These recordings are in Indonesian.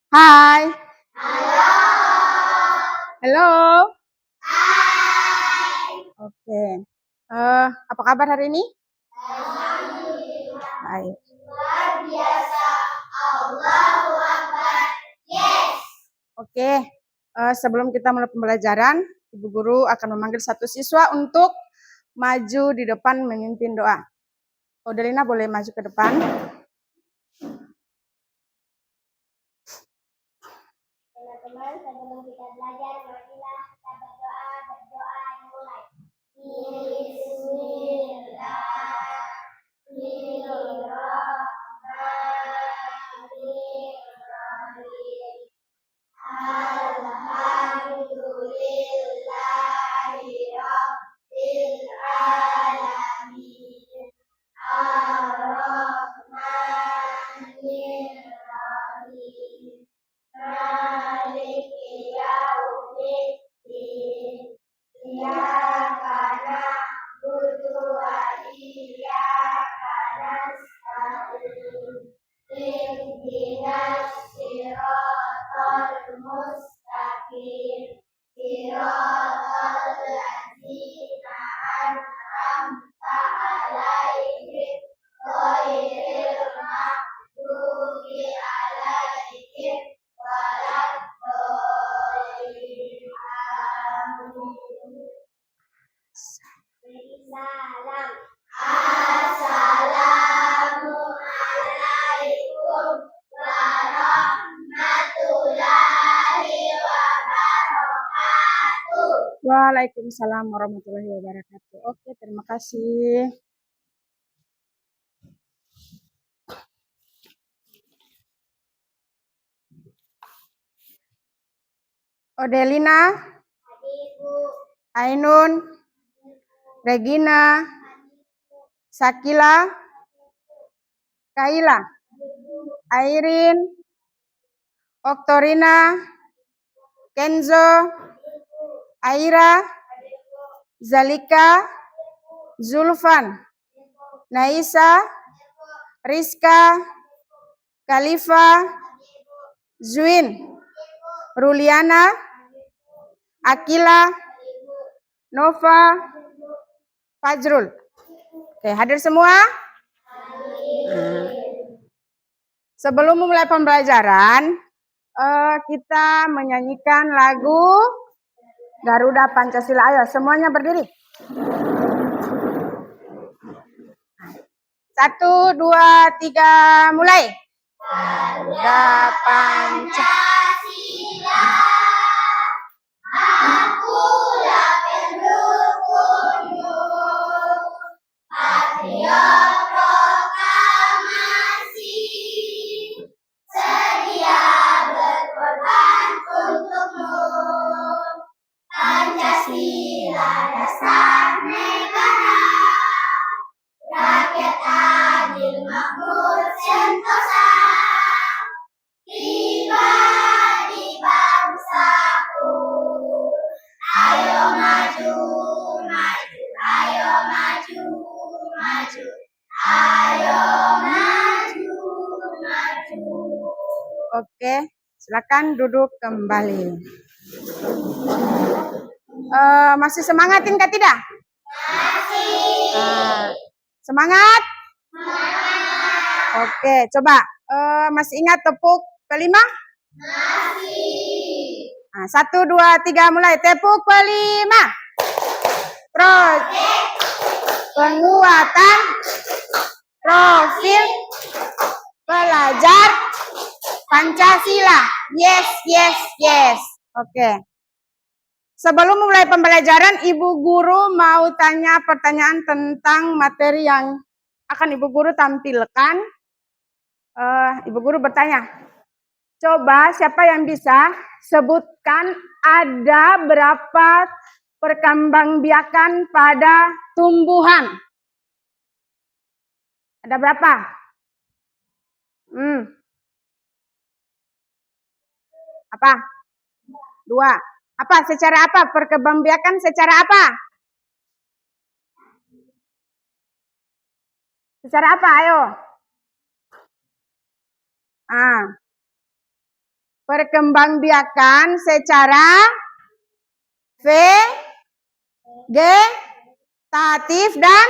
Hai. Halo. Oke. Apa kabar hari ini? Baik. Oke. Sebelum kita mulai pembelajaran, Ibu Guru akan memanggil satu siswa untuk maju di depan memimpin doa. Odelina boleh maju ke depan. Teman-teman, sebelum kita belajar, marilah kita berdoa dimulai. Bismillahirrahmanirrahim. Alhamdulillahirabbil alamin. Ar-Rahmanir-Rahim. Maliki yaumiddin. Iyyaka na'budu wa iyyaka nasta'in. Ihdinas siratal mustaqim. Siratal ladzina an'amta 'alaihim ghairil maghdubi 'alaihim waladdallin. Salam. Assalamualaikum warahmatullahi wabarakatuh. Waalaikumsalam warahmatullahi wabarakatuh. Oke, terima kasih. Odelina, Ainun, Regina, Sakila, Kaila, Airin, Oktorina, Kenzo, Aira, Zalika, Zulfan, Naisa, Rizka, Khalifa, Zuin, Ruliana, Akila, Nova, Fajrul. Oke, hadir semua? Sebelum memulai pembelajaran, kita menyanyikan lagu Garuda Pancasila. Ayo, semuanya berdiri. 1, 2, 3, mulai. Garuda Pancasila, akulah pendukungmu, patriot proklamasi, sedia berkorban untukmu. Pancasila dasar negara, rakyat adil makmur sentosa, tiba di bangsaku. Ayo maju, maju, ayo maju, maju, ayo maju, maju. Oke, silakan duduk kembali. Masih semangatin kah tidak? Masih. Semangat? Oke, coba. Masih ingat tepuk kelima? Masih. 1, 2, 3, mulai. Tepuk kelima. Proyek penguatan profil pelajar Pancasila. Yes, yes, yes. Oke. Sebelum mulai pembelajaran, Ibu Guru mau tanya pertanyaan tentang materi yang akan Ibu Guru tampilkan. Ibu Guru bertanya, coba siapa yang bisa sebutkan ada berapa perkembangbiakan pada tumbuhan? Ada berapa? Apa? 2. Apa? Secara apa? Perkembangbiakan secara apa? Secara apa? Ayo. perkembangbiakan secara vegetatif dan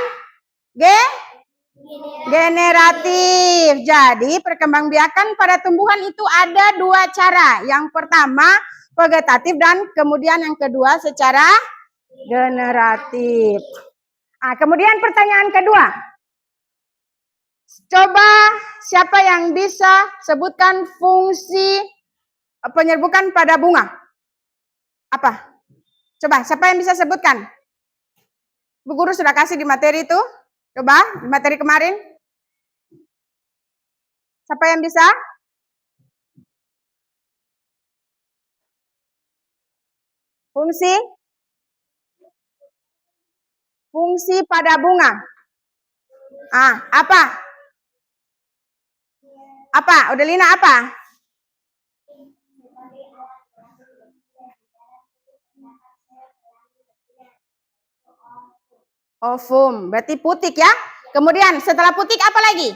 generatif. Jadi perkembangbiakan pada tumbuhan itu ada dua cara. Yang pertama vegetatif dan kemudian yang kedua secara generatif. Nah, kemudian pertanyaan kedua. Coba siapa yang bisa sebutkan fungsi penyerbukan pada bunga? Apa? Coba siapa yang bisa sebutkan? Bu guru sudah kasih di materi itu. Coba di materi kemarin. Siapa yang bisa? Fungsi pada bunga. Apa? Apa? Udelina apa? Ovum, berarti putik ya. Kemudian setelah putik apa lagi?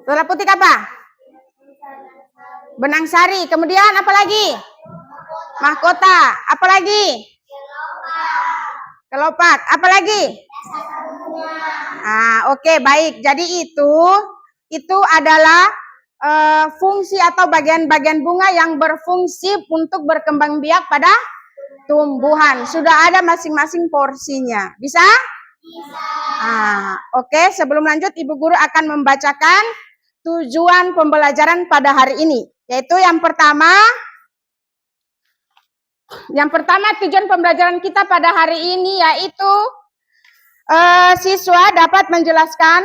Setelah putik apa? Benang sari. Kemudian apa lagi? Mahkota. Apa lagi? Kelopak. Apa lagi? Oke, baik. Jadi itu adalah fungsi atau bagian-bagian bunga yang berfungsi untuk berkembang biak pada tumbuhan. Sudah ada masing-masing porsinya. Bisa? Bisa. Oke, sebelum lanjut Ibu Guru akan membacakan tujuan pembelajaran pada hari ini. Yaitu yang pertama tujuan pembelajaran kita pada hari ini yaitu siswa dapat menjelaskan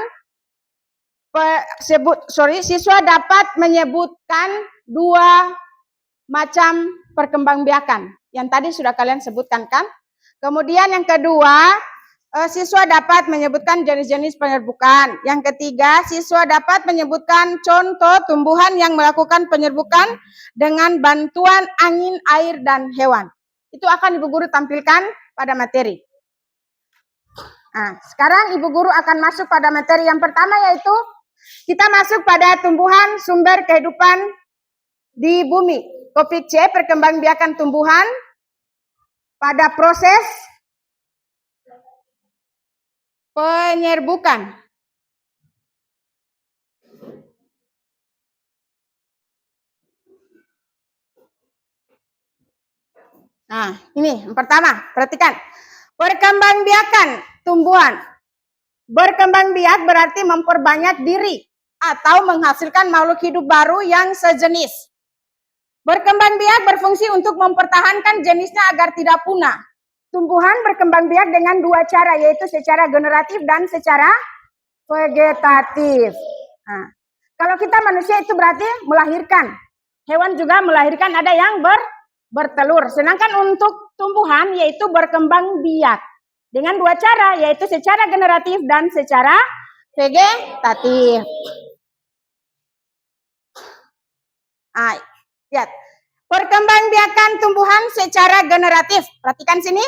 siswa dapat menyebutkan dua macam perkembangbiakan. Yang tadi sudah kalian sebutkan kan? Kemudian yang kedua, siswa dapat menyebutkan jenis-jenis penyerbukan. Yang ketiga, siswa dapat menyebutkan contoh tumbuhan yang melakukan penyerbukan dengan bantuan angin, air, dan hewan. Itu akan Ibu Guru tampilkan pada materi. Sekarang Ibu Guru akan masuk pada materi yang pertama, yaitu kita masuk pada tumbuhan sumber kehidupan di bumi. Topik C, perkembangbiakan tumbuhan pada proses penyerbukan. Ini yang pertama, perhatikan. Perkembangbiakan tumbuhan. Berkembang biak berarti memperbanyak diri atau menghasilkan makhluk hidup baru yang sejenis. Berkembang biak berfungsi untuk mempertahankan jenisnya agar tidak punah. Tumbuhan berkembang biak dengan dua cara, yaitu secara generatif dan secara vegetatif. Kalau kita manusia itu berarti melahirkan. Hewan juga melahirkan, ada yang bertelur. Sedangkan untuk tumbuhan yaitu berkembang biak dengan dua cara, yaitu secara generatif dan secara vegetatif. Lihat. Perkembangbiakan tumbuhan secara generatif. Perhatikan sini.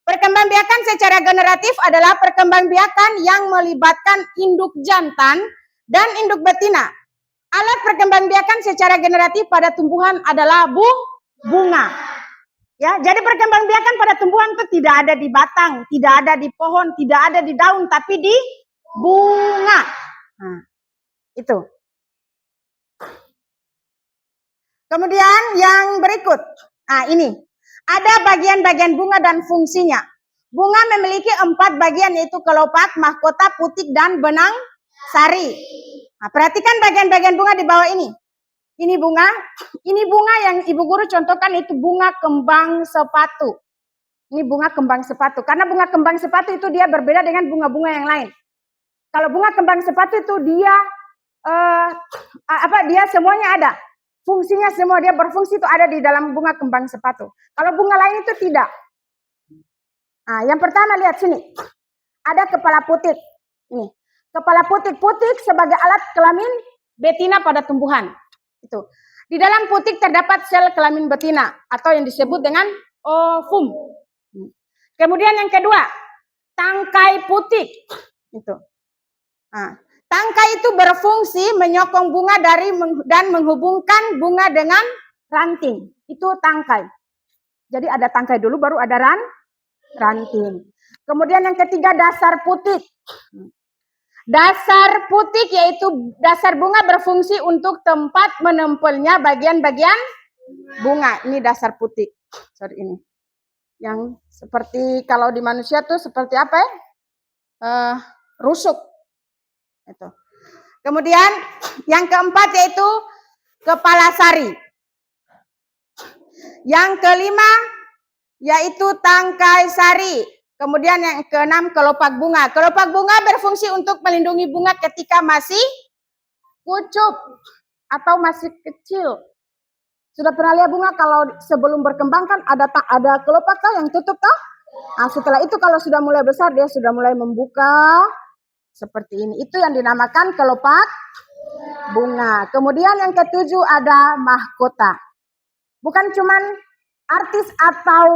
Perkembangbiakan secara generatif adalah perkembangbiakan yang melibatkan induk jantan dan induk betina. Alat perkembangbiakan secara generatif pada tumbuhan adalah bunga. Ya, jadi perkembangbiakan pada tumbuhan itu tidak ada di batang, tidak ada di pohon, tidak ada di daun, tapi di bunga. Itu. Kemudian yang berikut. Ini. Ada bagian-bagian bunga dan fungsinya. Bunga memiliki 4 bagian, yaitu kelopak, mahkota, putik, dan benang sari. Perhatikan bagian-bagian bunga di bawah ini. Ini bunga yang Ibu Guru contohkan itu bunga kembang sepatu. Ini bunga kembang sepatu. Karena bunga kembang sepatu itu dia berbeda dengan bunga-bunga yang lain. Kalau bunga kembang sepatu itu dia dia semuanya ada. Fungsinya semua, dia berfungsi itu ada di dalam bunga kembang sepatu. Kalau bunga lain itu tidak. Yang pertama lihat sini. Ada kepala putik. Ini. Kepala putik sebagai alat kelamin betina pada tumbuhan. Itu. Di dalam putik terdapat sel kelamin betina atau yang disebut dengan ovum. Kemudian yang kedua, tangkai putik. Itu. Tangkai itu berfungsi menyokong bunga dan menghubungkan bunga dengan ranting. Itu tangkai. Jadi ada tangkai dulu baru ada ranting. Kemudian yang ketiga dasar putik. Dasar putik yaitu dasar bunga berfungsi untuk tempat menempelnya bagian-bagian bunga. Ini dasar putik. Sorry ini. Yang seperti kalau di manusia tuh seperti apa ya? Rusuk. Itu. Kemudian yang keempat yaitu kepala sari. Yang kelima yaitu tangkai sari. Kemudian yang keenam kelopak bunga. Kelopak bunga berfungsi untuk melindungi bunga ketika masih kucup atau masih kecil. Sudah pernah lihat bunga kalau sebelum berkembang kan ada kelopak yang tutup toh? Nah, setelah itu kalau sudah mulai besar dia sudah mulai membuka seperti ini. Itu yang dinamakan kelopak bunga. Kemudian yang ketujuh ada mahkota. Bukan cuman artis atau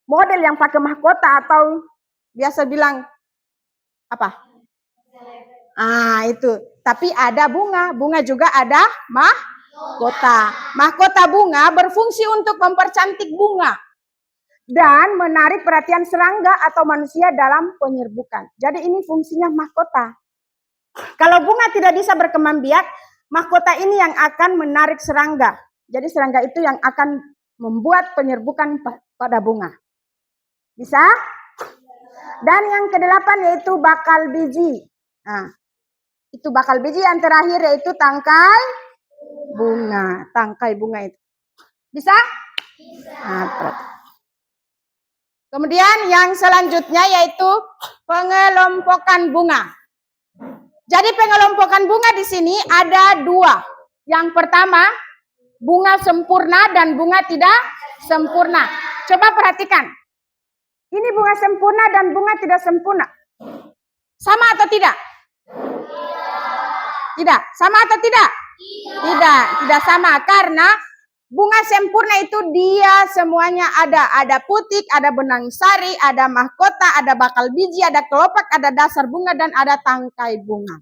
model yang pakai mahkota atau biasa bilang apa? Itu. Tapi ada bunga. Bunga juga ada mahkota. Mahkota bunga berfungsi untuk mempercantik bunga dan menarik perhatian serangga atau manusia dalam penyerbukan. Jadi ini fungsinya mahkota. Kalau bunga tidak bisa berkembang biak, mahkota ini yang akan menarik serangga. Jadi serangga itu yang akan membuat penyerbukan pada bunga. Bisa? Dan yang kedelapan yaitu bakal biji. Nah, itu bakal biji yang terakhir yaitu tangkai bunga. Tangkai bunga itu. Bisa? Nah, kemudian yang selanjutnya yaitu pengelompokan bunga. Jadi pengelompokan bunga di sini ada dua. Yang pertama, bunga sempurna dan bunga tidak sempurna. Coba perhatikan. Ini bunga sempurna dan bunga tidak sempurna. Sama atau tidak? Tidak. Sama atau tidak? Tidak sama karena bunga sempurna itu dia semuanya ada. Ada putik, ada benang sari, ada mahkota, ada bakal biji, ada kelopak, ada dasar bunga, dan ada tangkai bunga.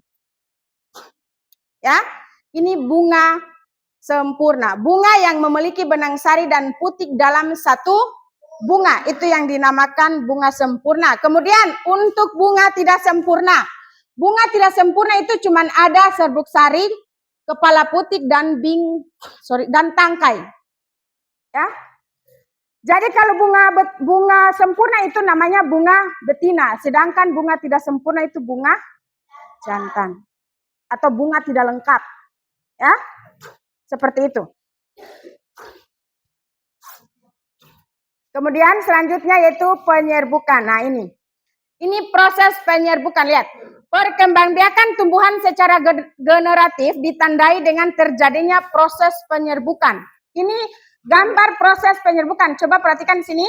Ya, ini bunga sempurna. Bunga yang memiliki benang sari dan putik dalam satu bunga. Itu yang dinamakan bunga sempurna. Kemudian untuk bunga tidak sempurna. Bunga tidak sempurna itu cuma ada serbuk sari, kepala putik dan tangkai. Ya. Jadi kalau bunga sempurna itu namanya bunga betina, sedangkan bunga tidak sempurna itu bunga jantan atau bunga tidak lengkap. Ya. Seperti itu. Kemudian selanjutnya yaitu penyerbukan. Nah, ini proses penyerbukan, lihat. Perkembangbiakan tumbuhan secara generatif ditandai dengan terjadinya proses penyerbukan. Ini gambar proses penyerbukan. Coba perhatikan di sini.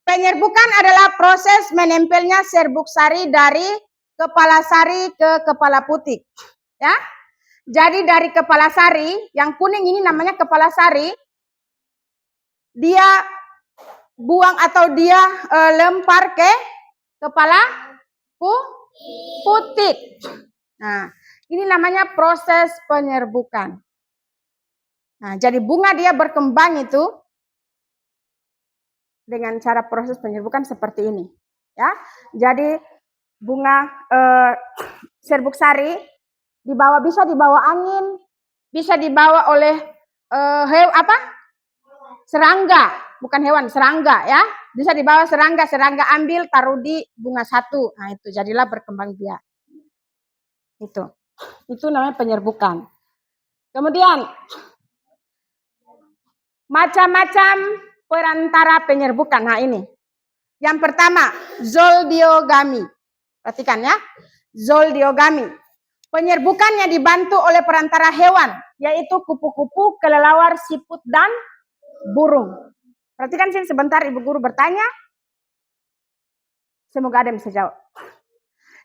Penyerbukan adalah proses menempelnya serbuk sari dari kepala sari ke kepala putik. Ya. Jadi dari kepala sari, yang kuning ini namanya kepala sari, dia buang atau dia lempar ke kepala putik. Nah, ini namanya proses penyerbukan. Nah, jadi bunga dia berkembang itu dengan cara proses penyerbukan seperti ini. Ya, jadi bunga serbuk sari bisa dibawa angin, bisa dibawa oleh serangga, bukan hewan, serangga ya. Bisa dibawa serangga ambil taruh di bunga satu. Nah, itu jadilah berkembang biak. Itu namanya penyerbukan. Kemudian macam-macam perantara penyerbukan. Nah, ini. Yang pertama, zoldiogami. Perhatikan ya. Zoldiogami. Penyerbukannya dibantu oleh perantara hewan, yaitu kupu-kupu, kelelawar, siput, dan burung. Perhatikan sini sebentar, Ibu Guru bertanya. Semoga ada yang bisa jawab.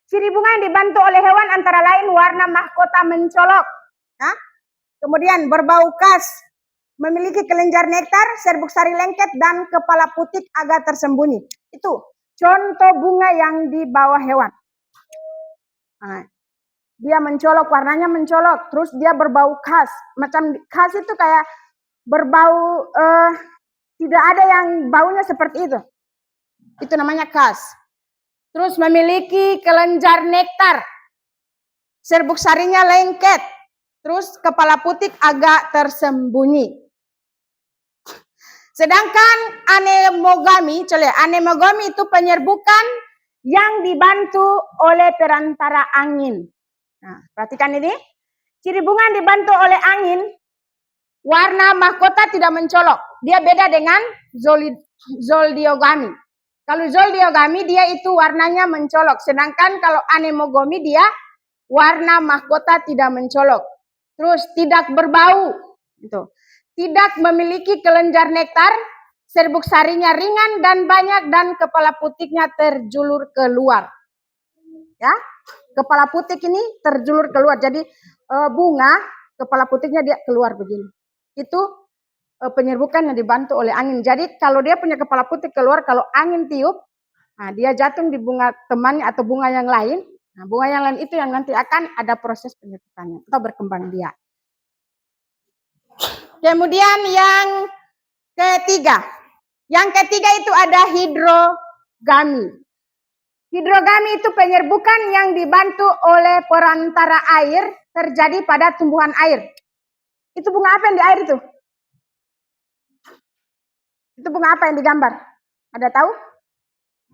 Ciri bunga yang dibantu oleh hewan antara lain warna mahkota mencolok. Nah, kemudian berbau khas, memiliki kelenjar nektar, serbuk sari lengket, dan kepala putik agak tersembunyi. Itu contoh bunga yang dibawa hewan. Nah, dia mencolok, warnanya mencolok, terus dia berbau khas. Macam khas itu kayak berbau, tidak ada yang baunya seperti itu. Itu namanya khas. Terus memiliki kelenjar nektar. Serbuk sarinya lengket. Terus kepala putik agak tersembunyi. Sedangkan anemogami itu penyerbukan yang dibantu oleh perantara angin. Nah, perhatikan ini. Ciri bunga dibantu oleh angin, warna mahkota tidak mencolok. Dia beda dengan zoldiogami. Kalau zoldiogami dia itu warnanya mencolok. Sedangkan kalau anemogami dia warna mahkota tidak mencolok. Terus tidak berbau. Gitu. Tidak memiliki kelenjar nektar. Serbuk sarinya ringan dan banyak dan kepala putiknya terjulur keluar. Ya, kepala putik ini terjulur keluar. Jadi bunga kepala putiknya dia keluar begini. Itu penyerbukan yang dibantu oleh angin. Jadi kalau dia punya kepala putik keluar, kalau angin tiup, nah dia jatuh di bunga temannya atau bunga yang lain. Nah, bunga yang lain itu yang nanti akan ada proses penyerbukannya atau berkembang biak. Kemudian yang ketiga. Yang ketiga itu ada hidrogami. Hidrogami itu penyerbukan yang dibantu oleh perantara air terjadi pada tumbuhan air. Itu bunga apa yang di air itu? Itu bunga apa yang digambar? Ada tahu?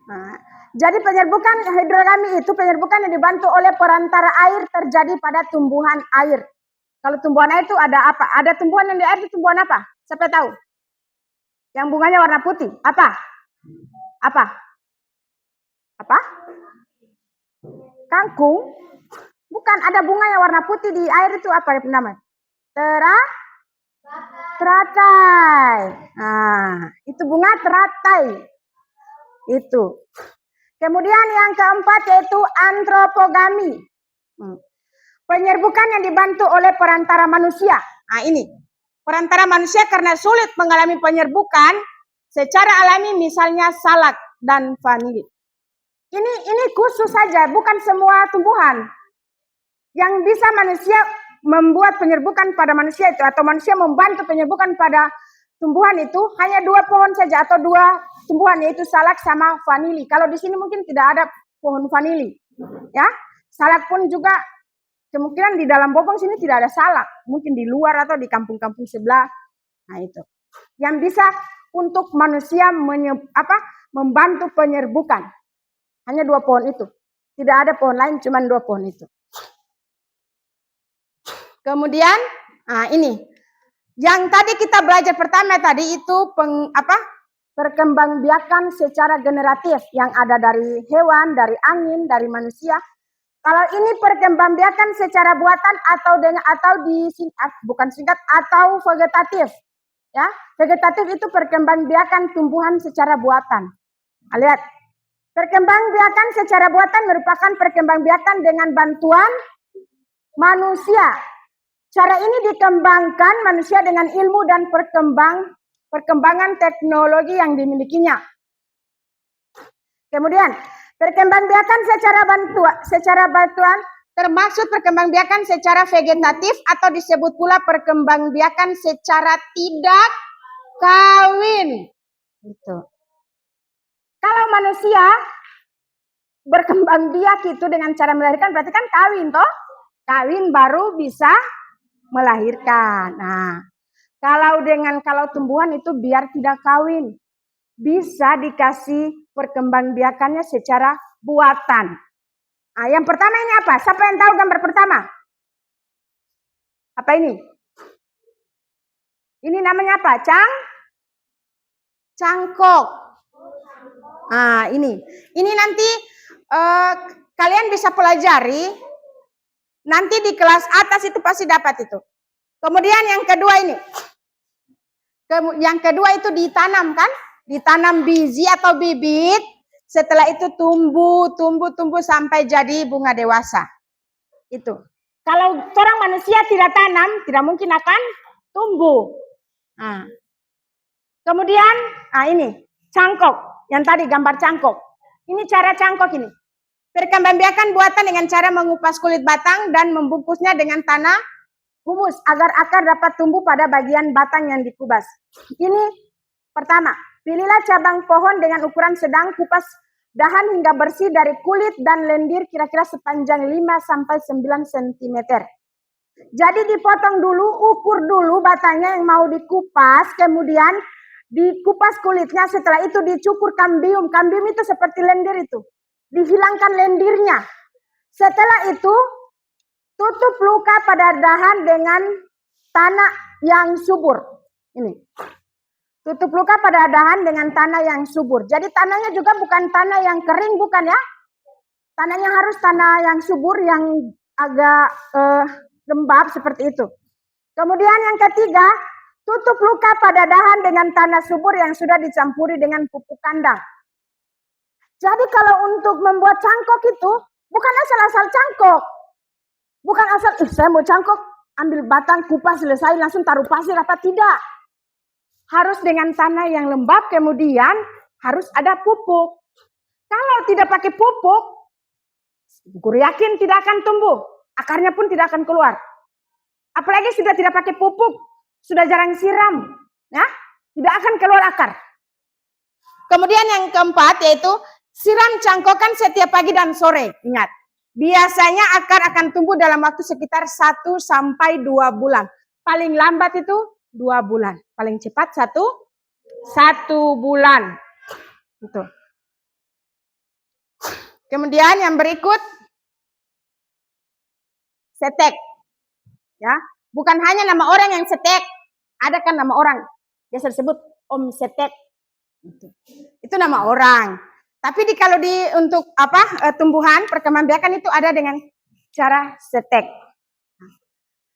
Nah, jadi penyerbukan hidrogami itu penyerbukan yang dibantu oleh perantara air terjadi pada tumbuhan air. Kalau tumbuhan air itu ada apa? Ada tumbuhan yang di air itu tumbuhan apa? Siapa tahu? Yang bunganya warna putih. Apa? Apa? Apa? Kangkung? Bukan, ada bunga yang warna putih di air itu apa namanya? Teratai. Nah, itu bunga teratai. Itu. Kemudian yang keempat yaitu antropogami. Penyerbukan yang dibantu oleh perantara manusia. Nah, ini. Perantara manusia karena sulit mengalami penyerbukan secara alami, misalnya salak dan vanili. Ini khusus saja, bukan semua tumbuhan. Yang bisa manusia membuat penyerbukan pada manusia itu, atau manusia membantu penyerbukan pada tumbuhan itu, hanya 2 pohon saja, atau 2 tumbuhan, yaitu salak sama vanili. Kalau di sini mungkin tidak ada pohon vanili. Ya, salak pun juga kemungkinan di dalam Bopong sini tidak ada salak. Mungkin di luar atau di kampung-kampung sebelah. Nah itu. Yang bisa untuk manusia membantu penyerbukan. Hanya 2 pohon itu. Tidak ada pohon lain, cuma 2 pohon itu. Kemudian, ini. Yang tadi kita belajar pertama tadi itu perkembangbiakan secara generatif yang ada dari hewan, dari angin, dari manusia. Kalau ini perkembangbiakan secara buatan atau vegetatif. Ya, vegetatif itu perkembangbiakan tumbuhan secara buatan. Lihat. Perkembangbiakan secara buatan merupakan perkembangbiakan dengan bantuan manusia. Cara ini dikembangkan manusia dengan ilmu dan perkembangan teknologi yang dimilikinya. Kemudian, perkembangbiakan secara bantuan termaksud perkembangbiakan secara vegetatif atau disebut pula perkembangbiakan secara tidak kawin. Gitu. Kalau manusia berkembang biak itu dengan cara melahirkan, berarti kan kawin toh? Kawin baru bisa melahirkan. Nah, kalau tumbuhan itu biar tidak kawin, bisa dikasih perkembangbiakannya secara buatan. Nah, yang pertama ini apa? Siapa yang tahu gambar pertama? Apa ini? Ini namanya apa? Cangkok. Nah, ini nanti kalian bisa pelajari. Nanti di kelas atas itu pasti dapat itu. Kemudian yang kedua ini. Yang kedua itu ditanam kan? Ditanam biji atau bibit. Setelah itu tumbuh sampai jadi bunga dewasa. Itu. Kalau orang manusia tidak tanam, tidak mungkin akan tumbuh. Nah. Kemudian, ini cangkok. Yang tadi gambar cangkok. Ini cara cangkok ini. Perkembangbiakan buatan dengan cara mengupas kulit batang dan membungkusnya dengan tanah humus agar akar dapat tumbuh pada bagian batang yang dikubas. Ini pertama, pilihlah cabang pohon dengan ukuran sedang, kupas dahan hingga bersih dari kulit dan lendir kira-kira sepanjang 5-9 cm. Jadi dipotong dulu, ukur dulu batangnya yang mau dikupas, kemudian dikupas kulitnya, setelah itu dicukur kambium. Kambium itu seperti lendir itu. Dihilangkan lendirnya. Setelah itu, tutup luka pada dahan dengan tanah yang subur. Ini. Tutup luka pada dahan dengan tanah yang subur. Jadi tanahnya juga bukan tanah yang kering, bukan ya. Tanahnya harus tanah yang subur, yang agak lembab seperti itu. Kemudian yang ketiga, tutup luka pada dahan dengan tanah subur yang sudah dicampuri dengan pupuk kandang. Jadi kalau untuk membuat cangkok itu, bukan asal-asal cangkok. Bukan asal, saya mau cangkok, ambil batang, kupas, selesai, langsung taruh pasir, apa tidak. Harus dengan tanah yang lembab, kemudian harus ada pupuk. Kalau tidak pakai pupuk, guru yakin tidak akan tumbuh. Akarnya pun tidak akan keluar. Apalagi sudah tidak pakai pupuk, sudah jarang siram, ya, tidak akan keluar akar. Kemudian yang keempat yaitu siram cangkokan setiap pagi dan sore. Ingat, biasanya akar akan tumbuh dalam waktu sekitar 1-2 bulan. Paling lambat itu 2 bulan. Paling cepat 1 bulan. Itu. Kemudian yang berikut, setek. Ya, bukan hanya nama orang yang setek. Ada kan nama orang. Biasa disebut Om Setek. Itu nama orang. Tapi kalau untuk tumbuhan perkembangbiakan itu ada dengan cara setek.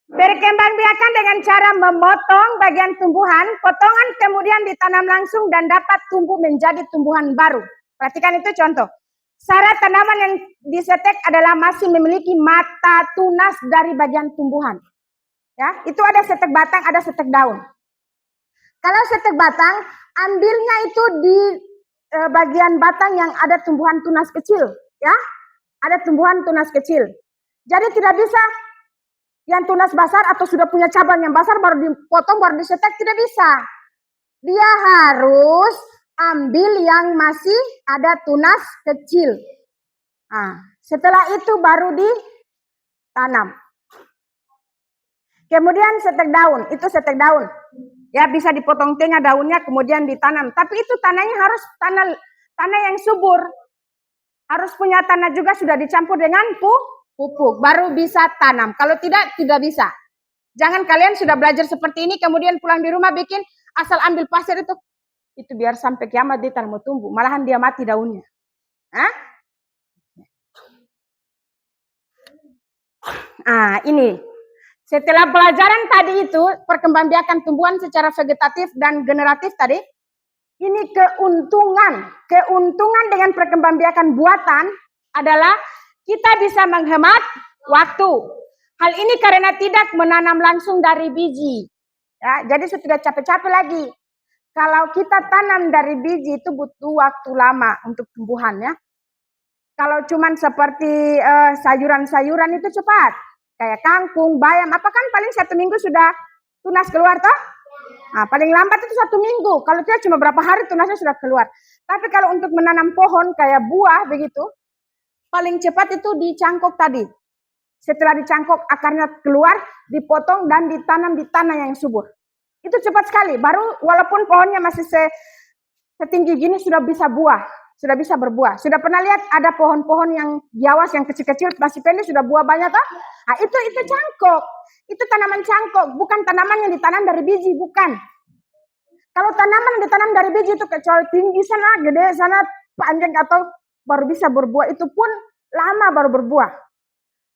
Perkembangbiakan dengan cara memotong bagian tumbuhan, potongan kemudian ditanam langsung dan dapat tumbuh menjadi tumbuhan baru. Perhatikan itu contoh. Syarat tanaman yang disetek adalah masih memiliki mata tunas dari bagian tumbuhan. Ya, itu ada setek batang, ada setek daun. Kalau setek batang, ambilnya itu di bagian batang yang ada tumbuhan tunas kecil, ya. Ada tumbuhan tunas kecil. Jadi tidak bisa yang tunas besar atau sudah punya cabang yang besar baru dipotong, baru disetek, tidak bisa. Dia harus ambil yang masih ada tunas kecil. Nah, setelah itu baru ditanam. Kemudian setek daun, itu setek daun. Ya, bisa dipotong tengah daunnya kemudian ditanam. Tapi itu tanahnya harus tanah yang subur. Harus punya tanah juga sudah dicampur dengan pupuk, baru bisa tanam. Kalau tidak bisa. Jangan kalian sudah belajar seperti ini kemudian pulang di rumah bikin asal ambil pasir itu biar sampai kiamat dia tak mau tumbuh. Malahan dia mati daunnya. Hah? Ini. Setelah pelajaran tadi itu, perkembangbiakan tumbuhan secara vegetatif dan generatif tadi, ini keuntungan dengan perkembangbiakan buatan adalah kita bisa menghemat waktu. Hal ini karena tidak menanam langsung dari biji. Ya, jadi sudah capek-capek lagi. Kalau kita tanam dari biji itu butuh waktu lama untuk tumbuhan ya. Kalau cuman seperti sayuran-sayuran itu cepat. Kayak kangkung, bayam, apa kan paling 1 minggu sudah tunas keluar toh? Nah, paling lambat itu 1 minggu. Kalau tidak cuma berapa hari tunasnya sudah keluar. Tapi kalau untuk menanam pohon kayak buah begitu, paling cepat itu dicangkok tadi. Setelah dicangkok akarnya keluar, dipotong dan ditanam di tanah yang subur. Itu cepat sekali. Baru walaupun pohonnya masih setinggi gini sudah bisa buah. Sudah bisa berbuah. Sudah pernah lihat ada pohon-pohon yang biawas yang kecil-kecil masih pendek sudah buah banyak toh? Nah, itu cangkok. Itu tanaman cangkok, bukan tanaman yang ditanam dari biji, bukan. Kalau tanaman yang ditanam dari biji itu kecuali tinggi sana, gede sana, panjang atau baru bisa berbuah, itu pun lama baru berbuah.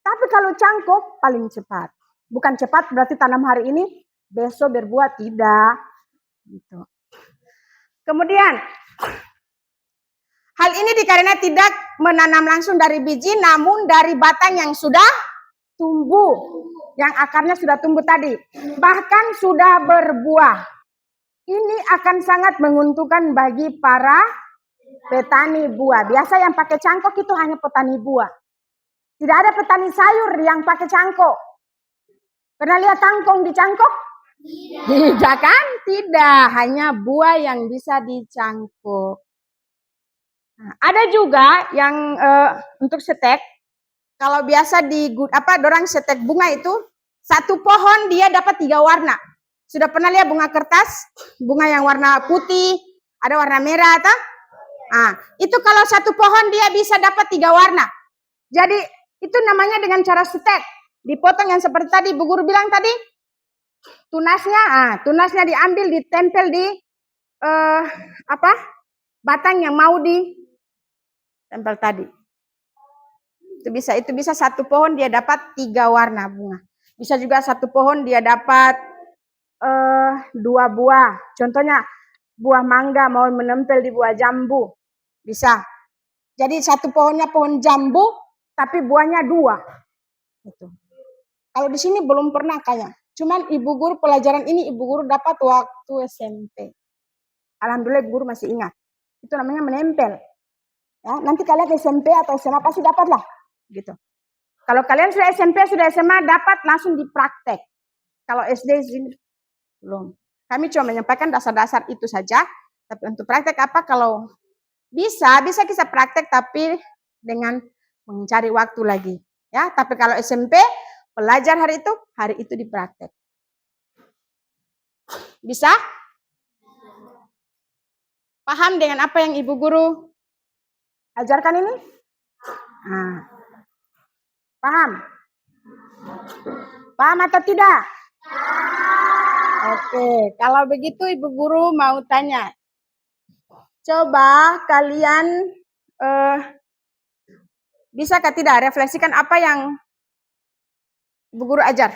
Tapi kalau cangkok paling cepat. Bukan cepat berarti tanam hari ini besok berbuah, tidak. Gitu. Kemudian hal ini dikarenakan tidak menanam langsung dari biji, namun dari batang yang sudah tumbuh, yang akarnya sudah tumbuh tadi, bahkan sudah berbuah. Ini akan sangat menguntungkan bagi para Petani buah. Biasa yang pakai cangkok itu hanya petani buah. Tidak ada petani sayur yang pakai cangkok. Pernah lihat kangkung di cangkok? Tidak kan? Tidak. Hanya buah yang bisa dicangkok. Nah, ada juga yang untuk setek. Kalau biasa dorang setek bunga itu, satu pohon dia dapat 3 warna. Sudah pernah lihat bunga kertas? Bunga yang warna putih, ada warna merah, atau? Nah, itu kalau satu pohon dia bisa dapat 3 warna. Jadi itu namanya dengan cara setek. Dipotong yang seperti tadi Bu Guru bilang tadi. Tunasnya diambil, ditempel di batang yang mau ditempel tadi. Itu bisa satu pohon dia dapat 3 warna bunga. Bisa juga satu pohon dia dapat 2 buah. Contohnya buah mangga mau menempel di buah jambu. Bisa. Jadi satu pohonnya pohon jambu, tapi buahnya 2. Gitu. Kalau di sini belum pernah kayaknya. Cuman Ibu Guru pelajaran ini Ibu Guru dapat waktu SMP. Alhamdulillah Ibu Guru masih ingat. Itu namanya menempel. Ya, nanti kalian SMP atau SMA pasti dapat lah. Gitu. Kalau kalian sudah SMP, sudah SMA, dapat langsung dipraktek. Kalau SD sini belum. Kami cuma menyampaikan dasar-dasar itu saja. Tapi untuk praktek apa? Kalau bisa kita praktek tapi dengan mencari waktu lagi. Ya, tapi kalau SMP belajar hari itu dipraktek. Bisa? Paham dengan apa yang Ibu Guru ajarkan ini? Nah. Paham? Paham atau tidak? Oke, kalau begitu Ibu Guru mau tanya. Coba kalian bisakah tidak refleksikan apa yang Ibu Guru ajar?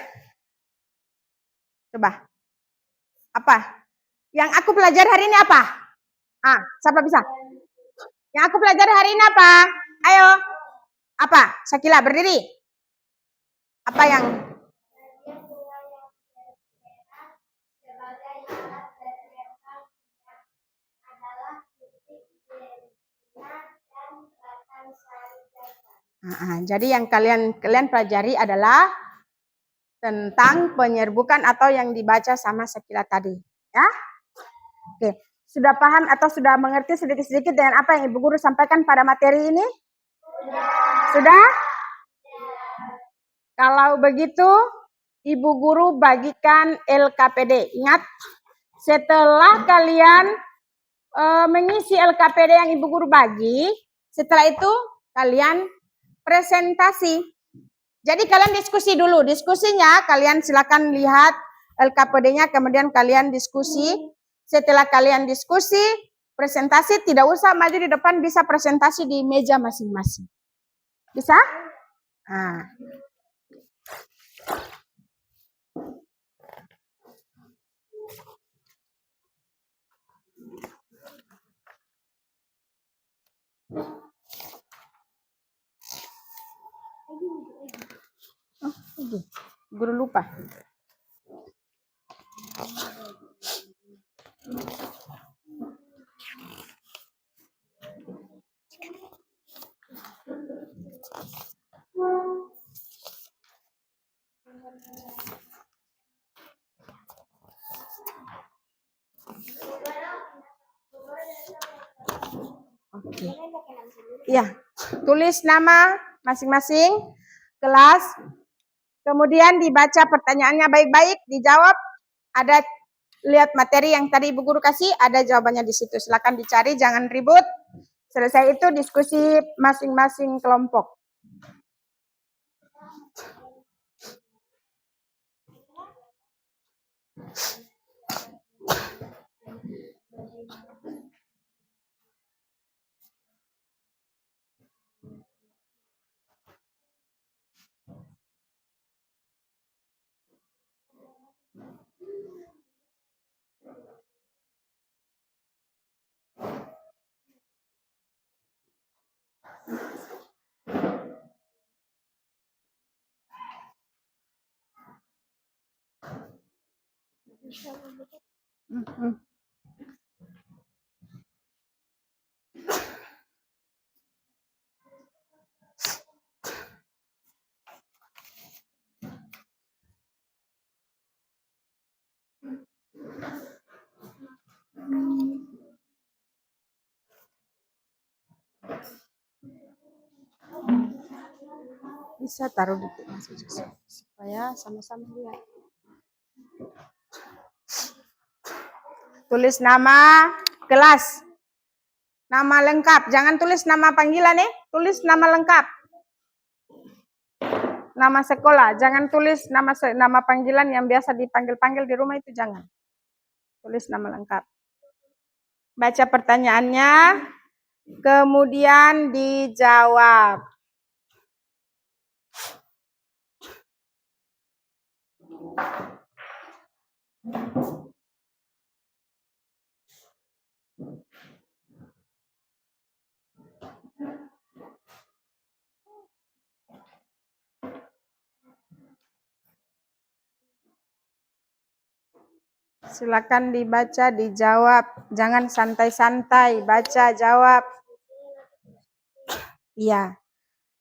Coba. Apa? Yang aku pelajari hari ini apa? Siapa bisa? Yang aku pelajari hari ini apa? Ayo. Apa? Sakila berdiri. Apa yang? Jadi yang kalian pelajari adalah tentang penyerbukan atau yang dibaca sama Sakila tadi, ya? Oke, sudah paham atau sudah mengerti sedikit-sedikit dengan apa yang Ibu Guru sampaikan pada materi ini? Sudah? Kalau begitu, Ibu Guru bagikan LKPD. Ingat, setelah kalian mengisi LKPD yang Ibu Guru bagi, setelah itu kalian presentasi. Jadi kalian diskusi dulu. Diskusinya kalian silakan lihat LKPD-nya, kemudian kalian diskusi. Setelah kalian diskusi, presentasi, tidak usah maju di depan, bisa presentasi di meja masing-masing. Bisa? Guru lupa. Oke. Iya, tulis nama masing-masing kelas. Kemudian dibaca pertanyaannya baik-baik, dijawab. Ada lihat materi yang tadi Ibu Guru kasih, ada jawabannya di situ. Silakan dicari, jangan ribut. Selesai itu diskusi masing-masing kelompok. Bisa taruh di tengah saja supaya sama-sama lihat. Tulis nama kelas. Nama lengkap. Jangan tulis nama panggilan tulis nama lengkap. Nama sekolah. Jangan tulis nama panggilan yang biasa dipanggil-panggil di rumah itu jangan. Tulis nama lengkap. Baca pertanyaannya, kemudian dijawab. Silakan dibaca, dijawab. Jangan santai-santai, baca, jawab. Iya.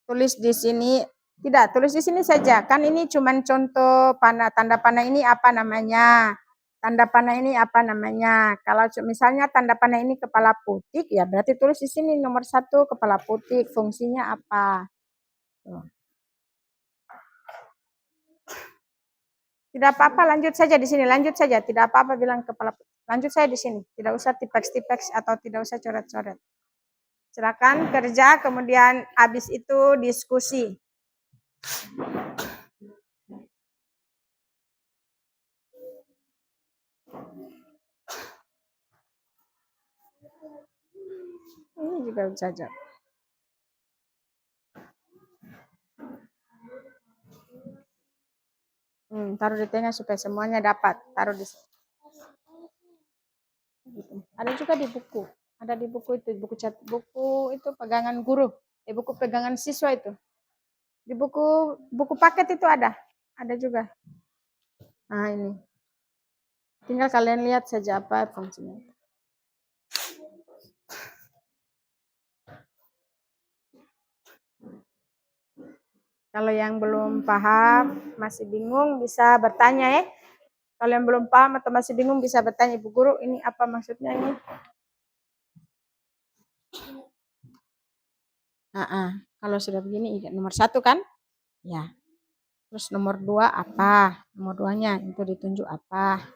Tulis di sini. Tidak, tulis di sini saja. Kan ini cuma contoh tanda panah ini apa namanya. Tanda panah ini apa namanya. Kalau misalnya tanda panah ini kepala putik, ya berarti tulis di sini nomor 1 kepala putik. Fungsinya apa. Tuh. Tidak apa-apa, lanjut saja di sini. Lanjut saja, tidak apa-apa bilang kepala putik. Lanjut saya di sini. Tidak usah tipeks-tipeks atau tidak usah coret-coret. Silakan kerja, kemudian habis itu diskusi. Ini juga saja. Taruh di tengah supaya semuanya dapat. Taruh di sini. Gitu. Ada juga di buku. Ada di buku itu, buku itu pegangan guru. Buku pegangan siswa itu. Di buku paket itu ada. Ada juga. Nah, ini. Tinggal kalian lihat saja apa fungsinya. Kalau yang belum paham, masih bingung, bisa bertanya ya. Kalau yang belum paham atau masih bingung, bisa bertanya, Ibu Guru, ini apa maksudnya ini? Kalau sudah begini, nomor 1 kan? Ya. Terus nomor 2 apa? Nomor 2-nya itu ditunjuk apa?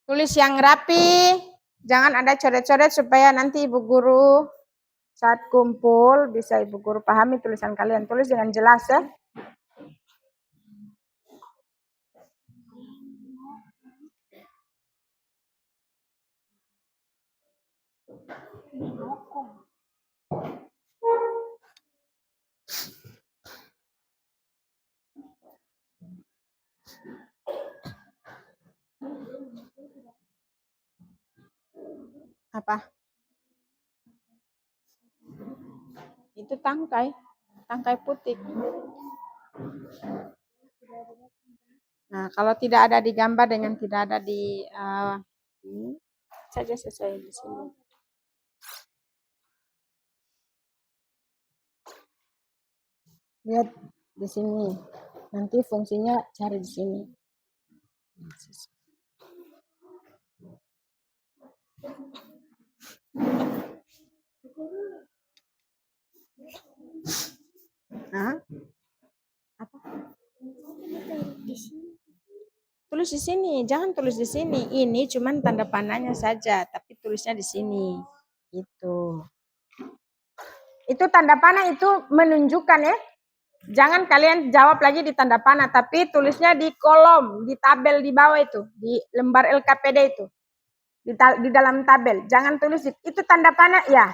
Tulis yang rapi, jangan ada coret-coret supaya nanti Ibu Guru saat kumpul bisa Ibu Guru pahami tulisan kalian. Tulis dengan jelas ya. Apa? Itu tangkai putik. Nah, kalau tidak ada di gambar dengan tidak ada di ini saja sesuai di sini. Lihat di sini. Nanti fungsinya cari di sini. Nah, apa? Tulis di sini, jangan tulis di sini. Ini cuman tanda panahnya saja, tapi tulisnya di sini. Itu tanda panah itu menunjukkan ya. Jangan kalian jawab lagi di tanda panah, tapi tulisnya di kolom, di tabel di bawah itu, di lembar LKPD itu. Di dalam tabel. Jangan tulis itu tanda panah ya.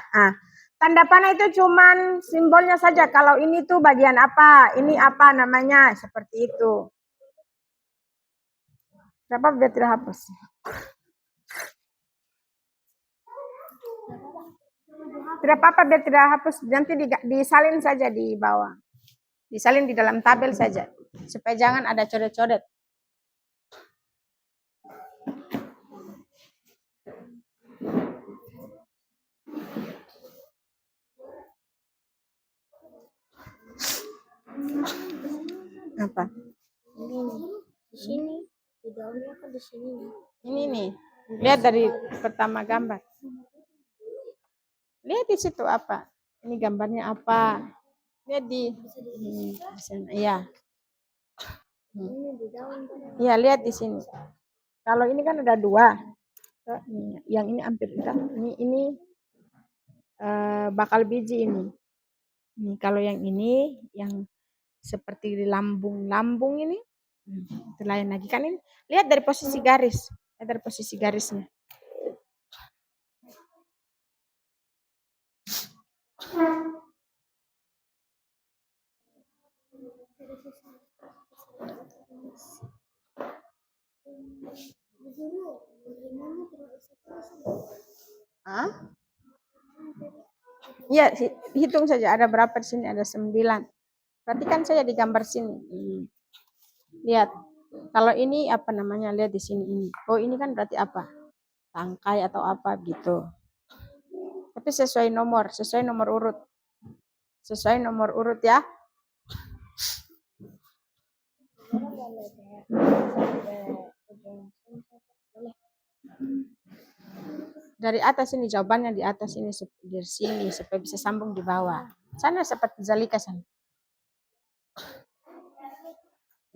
Tanda panah itu cuman simbolnya saja. Kalau ini tuh bagian apa, ini apa namanya, seperti itu. Kenapa biar tidak hapus? Tidak apa-apa biar tidak hapus. Nanti disalin saja di bawah. Disalin di dalam tabel saja. Supaya jangan ada coret-coret. Apa? Sini. di sini nih. Ini nih. Lihat dari pertama gambar. Lihat di situ apa? Ini gambarnya apa? Lihat di sana. Iya. Ini di daun. Iya, lihat di sini. Kalau ini kan ada dua. Yang ini hampir hitam. Ini bakal biji ini. Ini kalau yang ini yang seperti di lambung-lambung ini. Itu lain lagi kan ini. Lihat dari posisi garis. Lihat dari posisi garisnya. Hah? Iya, hitung saja ada berapa di sini, ada 9. Perhatikan saja di gambar sini. Lihat. Kalau ini apa namanya? Lihat di sini ini. Oh, ini kan berarti apa? Tangkai atau apa gitu. Tapi sesuai nomor urut. Sesuai nomor urut ya. Dari atas ini jawabannya di atas ini di sini supaya bisa sambung di bawah. Sana seperti Zalika sana.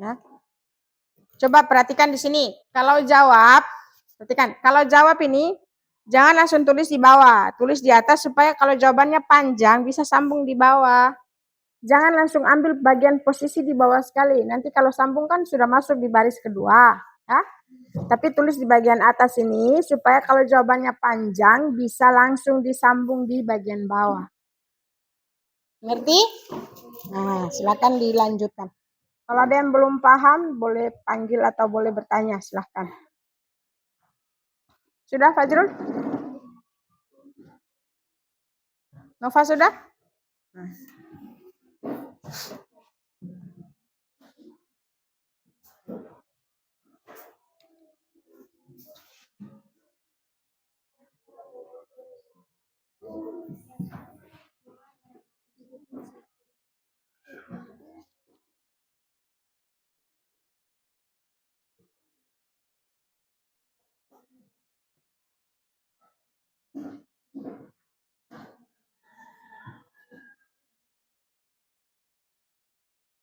Ya. Coba perhatikan di sini. Kalau jawab, perhatikan. Kalau jawab ini jangan langsung tulis di bawah, tulis di atas supaya kalau jawabannya panjang bisa sambung di bawah. Jangan langsung ambil bagian posisi di bawah sekali. Nanti kalau sambung kan sudah masuk di baris kedua, ya. Tapi tulis di bagian atas ini supaya kalau jawabannya panjang bisa langsung disambung di bagian bawah. Ngerti? Nah, silakan dilanjutkan. Kalau ada yang belum paham, boleh panggil atau boleh bertanya, silakan. Sudah, Fajrul? Nova sudah? Nah.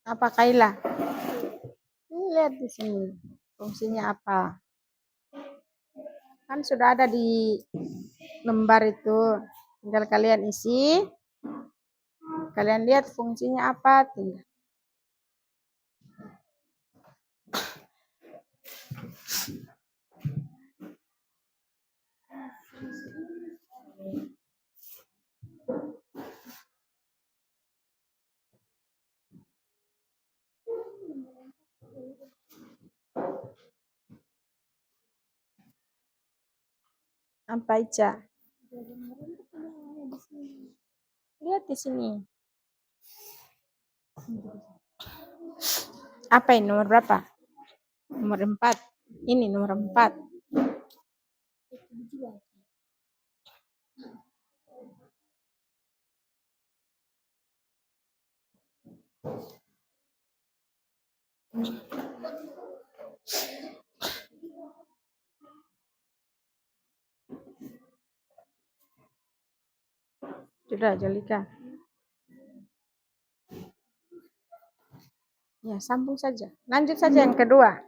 Apa Kaila? Lihat di sini fungsinya apa. Kan sudah ada di lembar itu. Tinggal kalian isi. Kalian lihat fungsinya apa. Tinggal. Apa Ica? Lihat di sini. Apa ini nomor berapa? Nomor 4. Ini nomor 4. Sudah, Jalika. Ya, sambung saja. Lanjut saja yang kedua.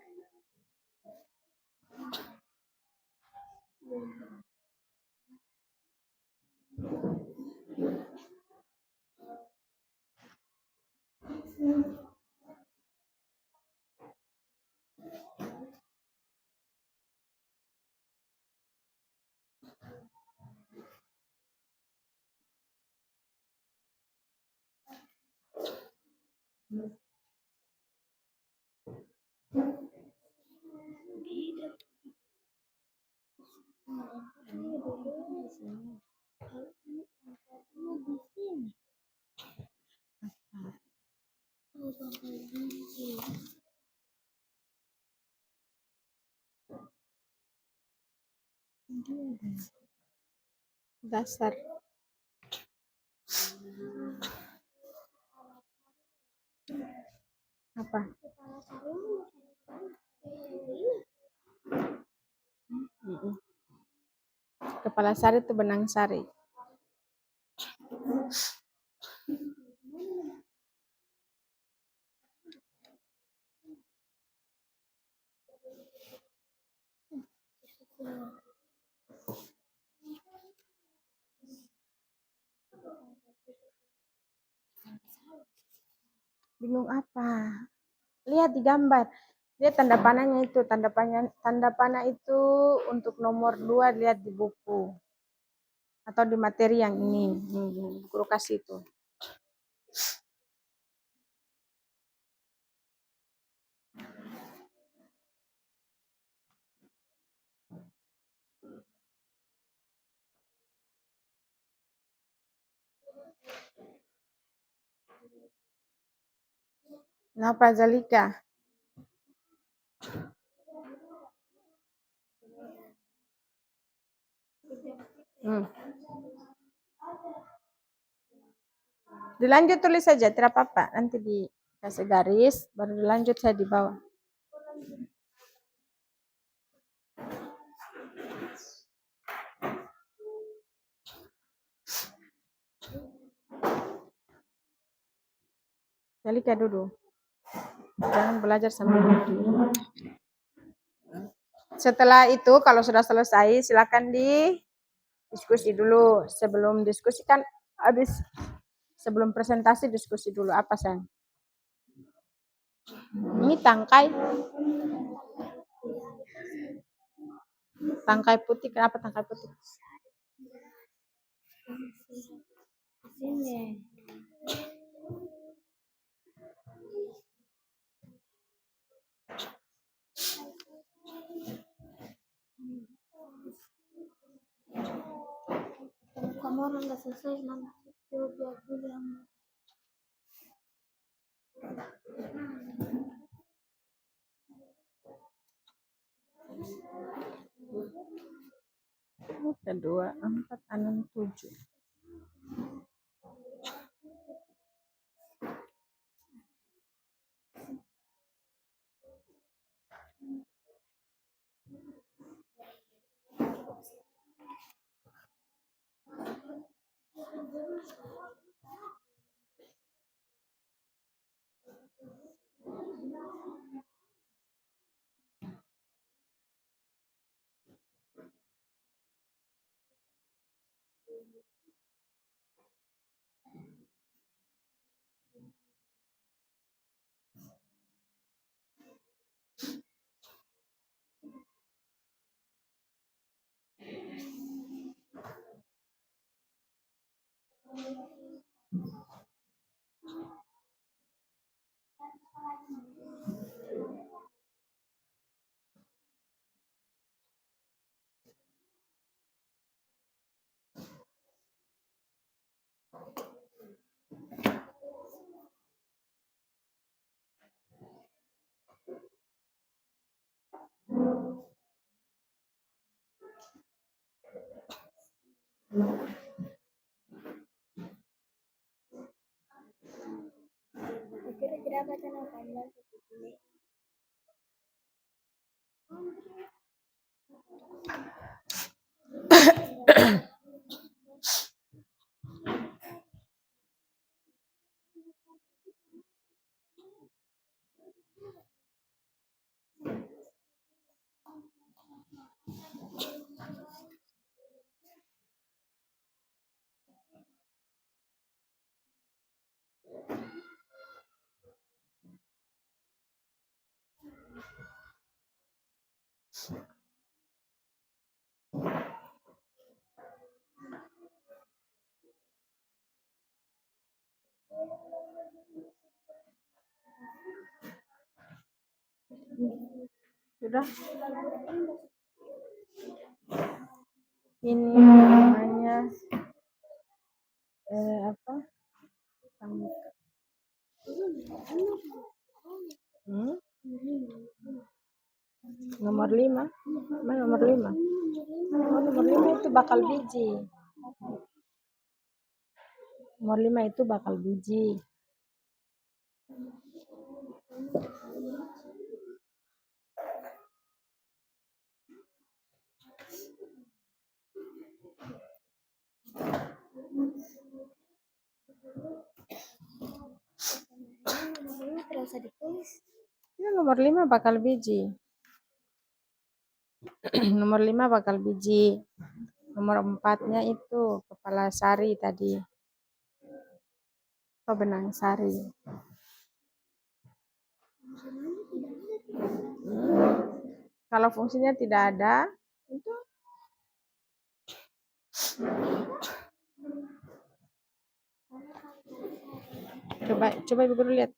Dasar. Apa? kepala sari itu benang sari. Bingung apa? Lihat di gambar. Lihat tanda panahnya itu, tanda panah itu untuk nomor 2 lihat di buku. Atau di materi yang ini, guru kasih itu. Kenapa Zalika? Dilanjut tulis saja, tidak apa-apa. Nanti dikasih garis, baru dilanjut saya di bawah. Zalika duduk. Jangan belajar sambil duduk. Setelah itu kalau sudah selesai silakan diskusi dulu. Sebelum diskusi kan habis, sebelum presentasi diskusi dulu apa sayang? Ini tangkai putih. Kenapa tangkai putih? Sini. Kamu orang nggak selesai nanti dia bilang. Kedua, 4, 6, 7. Kira-kira apa cara pandang seperti ini? Sudah? Ini namanya apa? Nomor 5. Mana nomor 5? Oh, nomor 5 itu bakal biji. Nomor 5 itu bakal biji. Tidak usah ditulis. Ini nomor 5 bakal biji. Nomor 5 bakal biji. Nomor 4-nya itu kepala sari tadi. Oh, benang sari. Kalau fungsinya tidak ada, itu coba Ibu Guru lihat.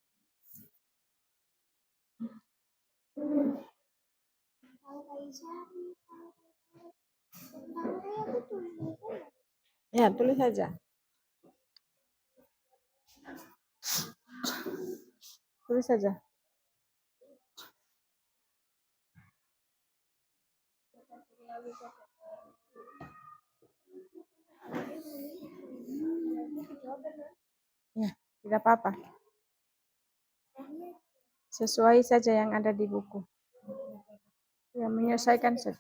Ya, tulis saja. Tulis saja. Ya, tidak apa-apa. Sesuai saja yang ada di buku. Ya, menyesuaikan saja.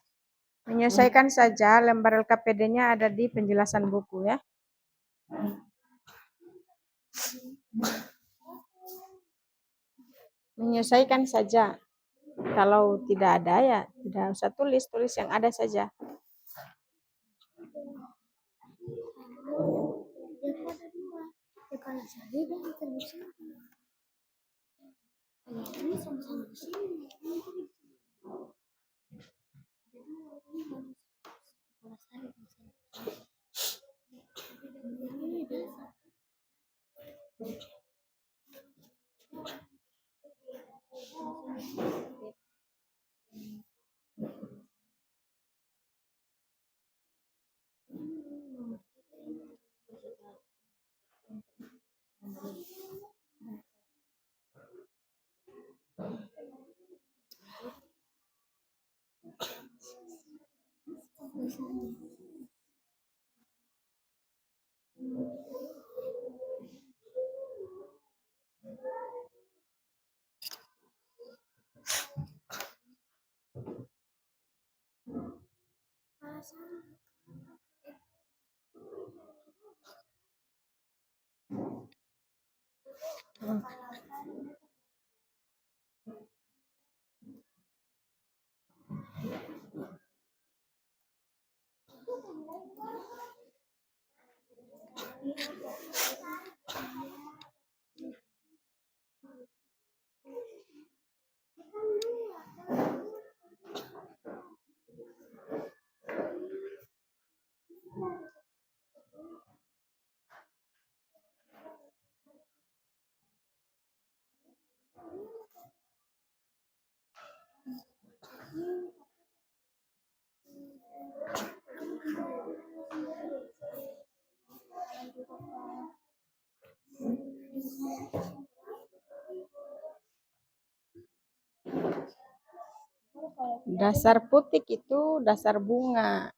Menyesuaikan saja, lembar LKPD-nya ada di penjelasan buku ya. Menyesuaikan saja. Kalau tidak ada ya tidak usah tulis yang ada saja. Dasar putik itu dasar bunga.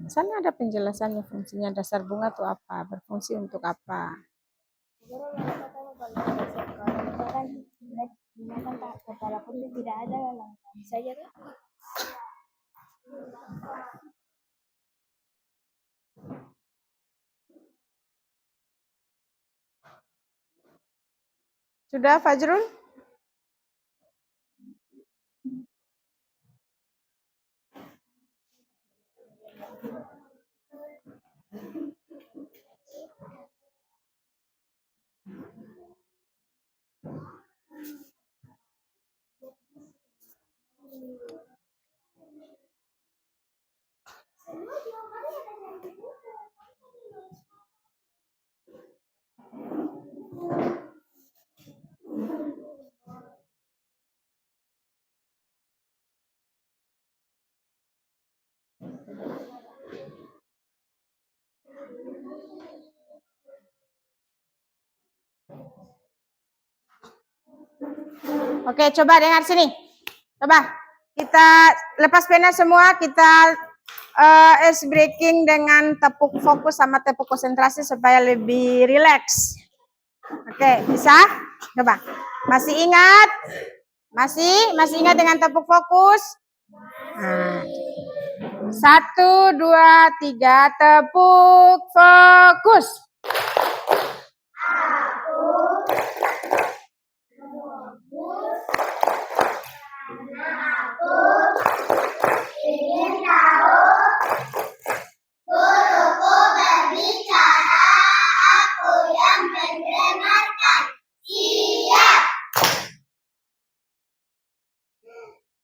Sana ada penjelasannya fungsinya dasar bunga itu apa, berfungsi untuk apa. Misalkan kepala putih tidak ada langsung saja kan? Sudah Fajrul? Oke, coba dengar sini. Coba kita lepas pena semua, kita ice breaking dengan tepuk fokus sama tepuk konsentrasi supaya lebih rileks. Oke, bisa? Coba. Masih ingat? Masih ingat dengan tepuk fokus? Nah. 1, 2, 3, tepuk, fokus.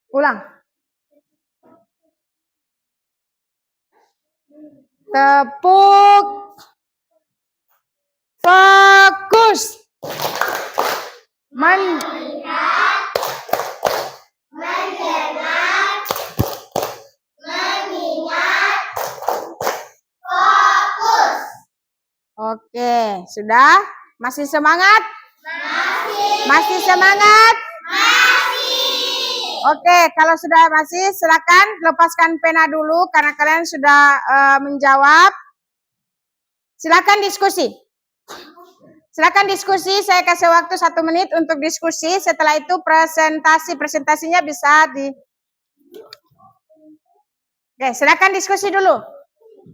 Ulang. Tepuk. Fokus. Oke, sudah? Masih semangat? Masih semangat? Oke, kalau sudah masih, silakan lepaskan pena dulu karena kalian sudah menjawab. Silakan diskusi. Silakan diskusi, saya kasih waktu 1 menit untuk diskusi. Setelah itu presentasinya bisa di... Oke, silakan diskusi dulu.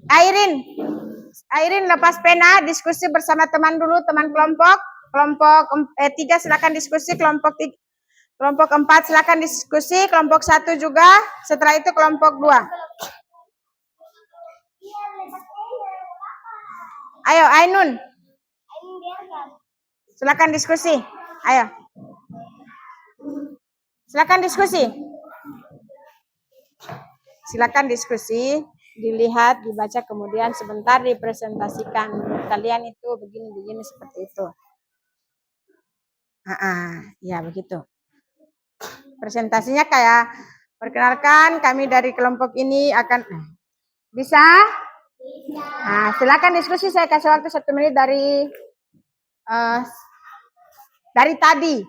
Airin lepas pena, diskusi bersama teman dulu, teman kelompok. Kelompok 3 silakan diskusi, kelompok 4 silakan diskusi, kelompok 1 juga. Setelah itu kelompok 2. Ayo, Ainun. Silakan diskusi. Ayo. Silakan diskusi. Silakan diskusi, dilihat, dibaca, kemudian sebentar dipresentasikan. Menurut kalian itu begini-begini seperti itu. Ya begitu. Presentasinya kayak perkenalkan kami dari kelompok ini akan bisa? Nah, silakan diskusi, saya kasih waktu 1 menit dari tadi.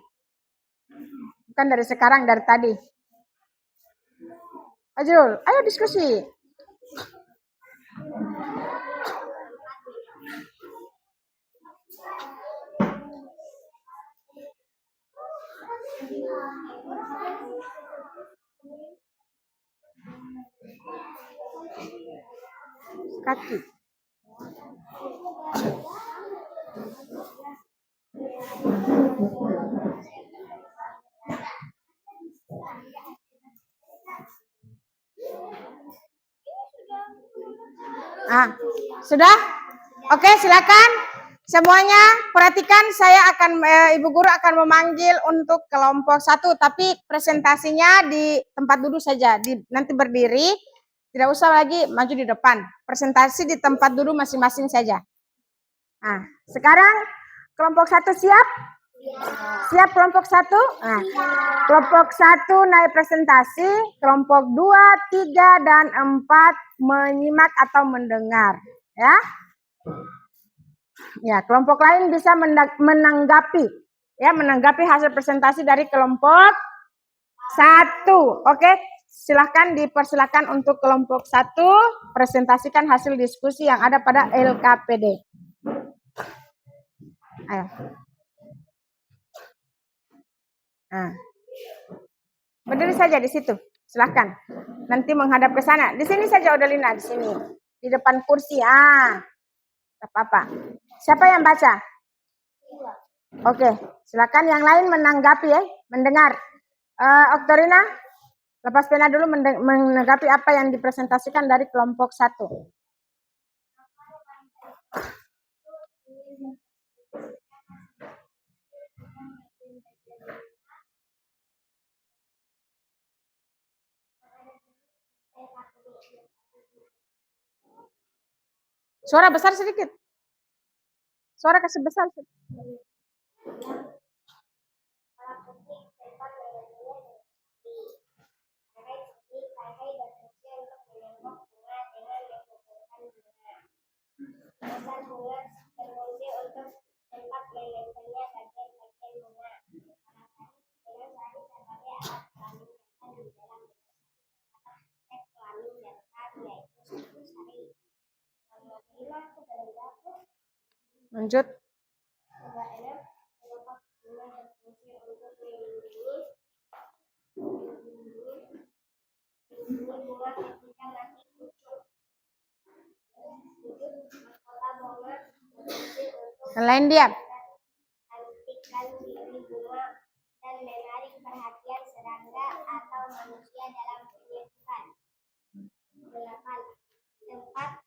Bukan dari sekarang, dari tadi. Ajul, ayo diskusi. Kaki. Sudah? Oke, silakan. Semuanya perhatikan, saya akan Ibu Guru akan memanggil untuk kelompok 1, tapi presentasinya di tempat duduk saja. Nanti berdiri, tidak usah lagi maju di depan. Presentasi di tempat duduk masing-masing saja. Nah, sekarang kelompok 1 siap? Siap kelompok 1? Nah, kelompok 1 naik presentasi, kelompok 2, 3, dan 4 menyimak atau mendengar. Ya. Ya, kelompok lain bisa menanggapi. Ya, menanggapi hasil presentasi dari kelompok 1. Oke, silahkan dipersilakan untuk kelompok 1 presentasikan hasil diskusi yang ada pada LKPD. Ayo. Nah. Berdiri saja di situ. Silahkan. Nanti menghadap ke sana. Di sini saja Odalina, di sini. Di depan kursi. Tak apa-apa. Siapa yang baca? Oke, silakan yang lain menanggapi ya, mendengar. Oktorina, lepas pena dulu menanggapi apa yang dipresentasikan dari kelompok 1. Suara besar sedikit. Suara kasih besar sedikit. Lanjut. Yang lain diam. Cantikkan diri bunga dan menarik perhatian serangga atau manusia dalam penyembuhan. 8. Tempat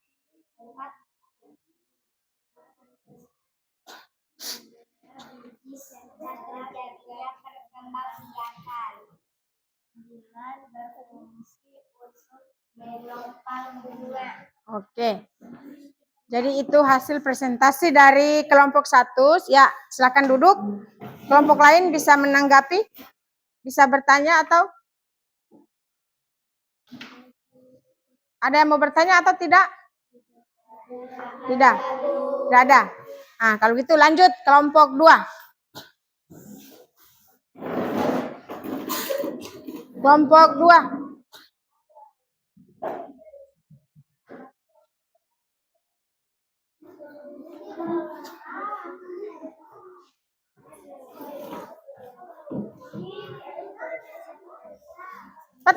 terjadinya perkembangbiakan. 9. Berfungsi untuk menopang bunga. Oke. Jadi itu hasil presentasi dari kelompok 1. Ya, silakan duduk. Kelompok lain bisa menanggapi, bisa bertanya atau ada yang mau bertanya atau tidak? Tidak. Tidak ada. Nah, kalau gitu lanjut kelompok 2. Kelompok 2.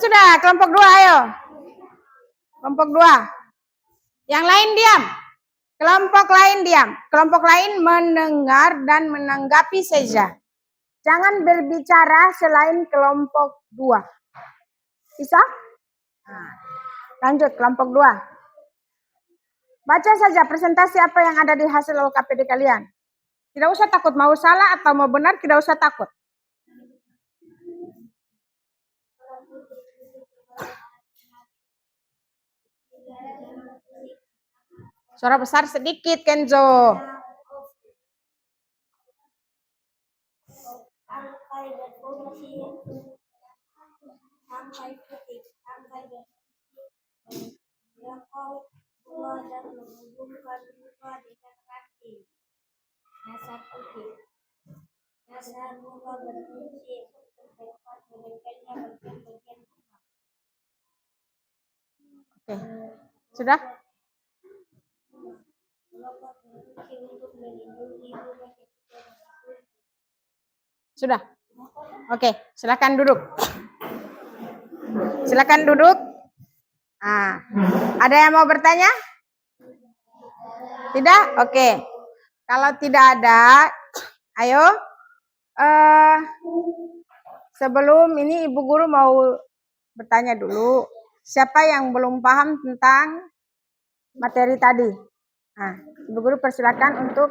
Sudah, kelompok 2 ayo. Kelompok 2. Yang lain diam. Kelompok lain diam. Kelompok lain mendengar dan menanggapi saja. Jangan berbicara selain kelompok 2. Bisa? Nah, lanjut kelompok 2. Baca saja presentasi apa yang ada di hasil LKPD kalian. Tidak usah takut mau salah atau mau benar, tidak usah takut. Suara besar sedikit, Kenzo. Tangkai berfungsi tangkai putih, tangkai berfungsi melengkung bunga dan menghubungkan bunga dengan ranting. Dasar putih. Dasar bunga berfungsi untuk tempat menempelnya bagian-bagian bunga. Oke. Sudah? Kelompok berfungsi untuk melindungi bunga ketika berlaku. Sudah. Oke, silakan duduk. Silakan duduk. Nah, ada yang mau bertanya? Tidak? Oke. Kalau tidak ada, ayo. Sebelum ini Ibu Guru mau bertanya dulu. Siapa yang belum paham tentang materi tadi? Nah, Ibu Guru persilakan untuk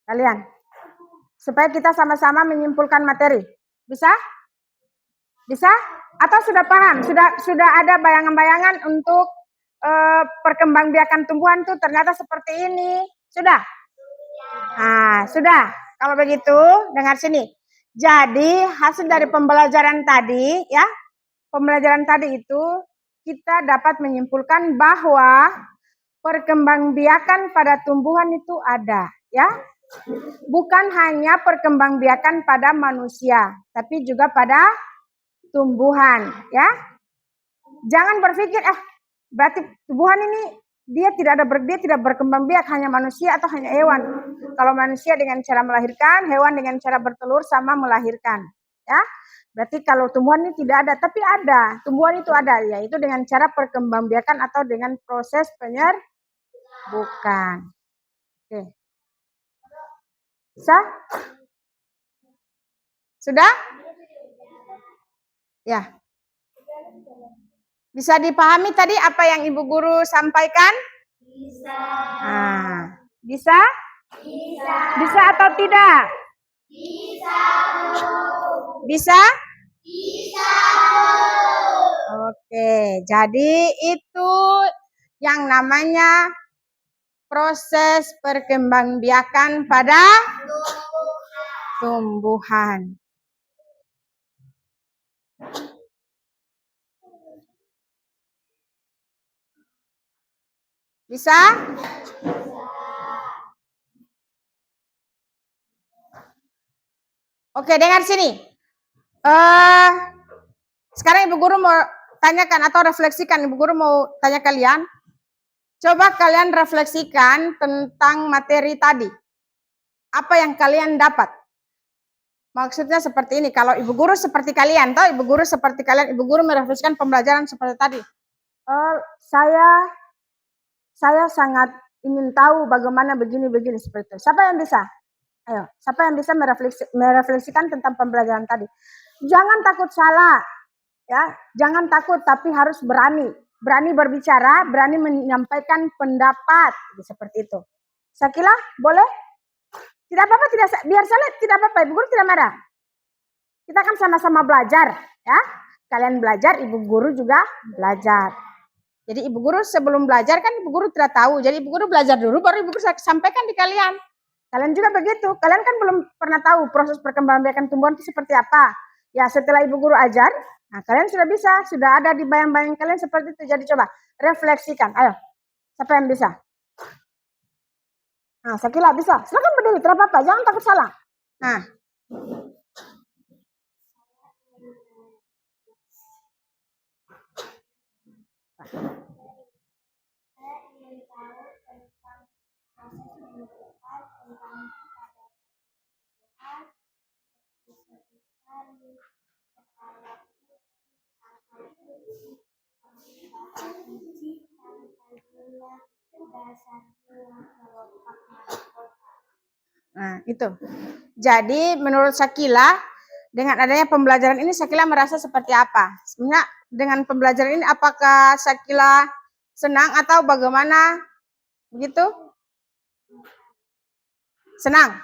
kalian. Supaya kita sama-sama menyimpulkan materi. Bisa? Bisa? Atau sudah paham? Sudah ada bayangan-bayangan untuk perkembangbiakan tumbuhan tuh ternyata seperti ini. Sudah? Nah, sudah. Kalau begitu, dengar sini. Jadi, hasil dari pembelajaran tadi, ya, pembelajaran tadi itu kita dapat menyimpulkan bahwa perkembangbiakan pada tumbuhan itu ada, ya. Bukan hanya perkembangbiakan pada manusia, tapi juga pada tumbuhan, ya. Jangan berpikir, berarti tumbuhan ini dia tidak berkembang biak, hanya manusia atau hanya hewan. Kalau manusia dengan cara melahirkan, hewan dengan cara bertelur sama melahirkan, ya. Berarti kalau tumbuhan ini tidak ada, tapi ada. Tumbuhan itu ada, yaitu dengan cara perkembangbiakan atau dengan proses penyerbukan. Oke. Bisa? Sudah? Ya. Bisa dipahami tadi apa yang Ibu Guru sampaikan? Bisa. Nah, bisa? Bisa. Bisa atau tidak? Bisa. Bisa? Bisa. Oke, jadi itu yang namanya proses perkembangbiakan pada tumbuhan. Bisa? Oke, dengar sini. Sekarang Ibu Guru mau tanyakan atau refleksikan. Ibu Guru mau tanya kalian. Coba kalian refleksikan tentang materi tadi. Apa yang kalian dapat? Maksudnya seperti ini. Kalau Ibu Guru seperti kalian, toh Ibu Guru seperti kalian, Ibu Guru merefleksikan pembelajaran seperti tadi. Saya sangat ingin tahu bagaimana begini-begini seperti itu. Siapa yang bisa? Ayo, siapa yang bisa merefleksikan tentang pembelajaran tadi? Jangan takut salah, ya. Jangan takut, tapi harus berani. Berani berbicara, berani menyampaikan pendapat, seperti itu. Sakila, boleh? Tidak apa-apa, biar salah, tidak apa-apa. Ibu guru tidak marah. Kita kan sama-sama belajar, ya. Kalian belajar, ibu guru juga belajar. Jadi ibu guru sebelum belajar kan ibu guru tidak tahu. Jadi ibu guru belajar dulu, baru ibu guru sampaikan di kalian. Kalian juga begitu. Kalian kan belum pernah tahu proses perkembangan biakan tumbuhan itu seperti apa. Ya setelah ibu guru ajar, nah kalian sudah bisa, sudah ada di bayang-bayang kalian seperti itu. Jadi coba refleksikan. Ayo, siapa yang bisa? Nah, Sakila bisa. Silakan berdiri, tidak apa-apa. Jangan takut salah. Nah. Nah, itu. Jadi menurut Sakila, dengan adanya pembelajaran ini Sakila merasa seperti apa? Sebenarnya dengan pembelajaran ini apakah Sakila senang atau bagaimana? Begitu? Senang?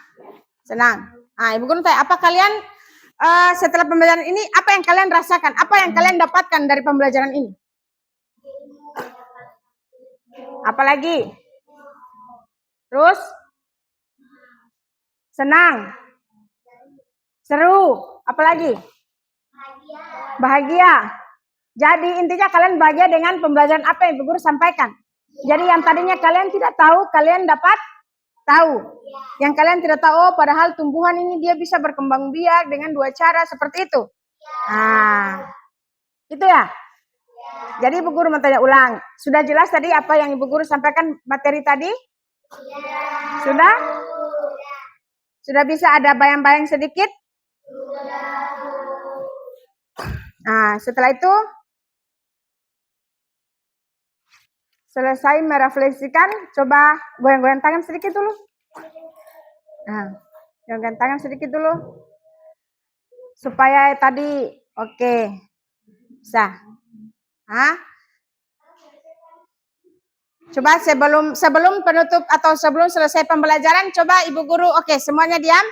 Senang. Nah, Ibu Guru tanya, apa kalian setelah pembelajaran ini, apa yang kalian rasakan? Apa yang kalian dapatkan dari pembelajaran ini? Apalagi? Terus? Senang? Seru? Apalagi? Bahagia. Jadi intinya kalian bahagia dengan pembelajaran apa yang Ibu Guru sampaikan. Jadi yang tadinya kalian tidak tahu, kalian dapat tahu. Yang kalian tidak tahu, oh, padahal tumbuhan ini dia bisa berkembang biak dengan dua cara seperti itu. Nah, itu ya. Jadi Ibu Guru mau tanya ulang. Sudah jelas tadi apa yang Ibu Guru sampaikan materi tadi? Sudah? Sudah bisa ada bayang-bayang sedikit? Nah, setelah itu selesai merefleksikan, coba goyang-goyang tangan sedikit dulu. Nah, goyang tangan sedikit dulu. Supaya tadi oke. Bisa. Hah? Coba sebelum penutup atau sebelum selesai pembelajaran, coba Ibu Guru, oke, semuanya diam.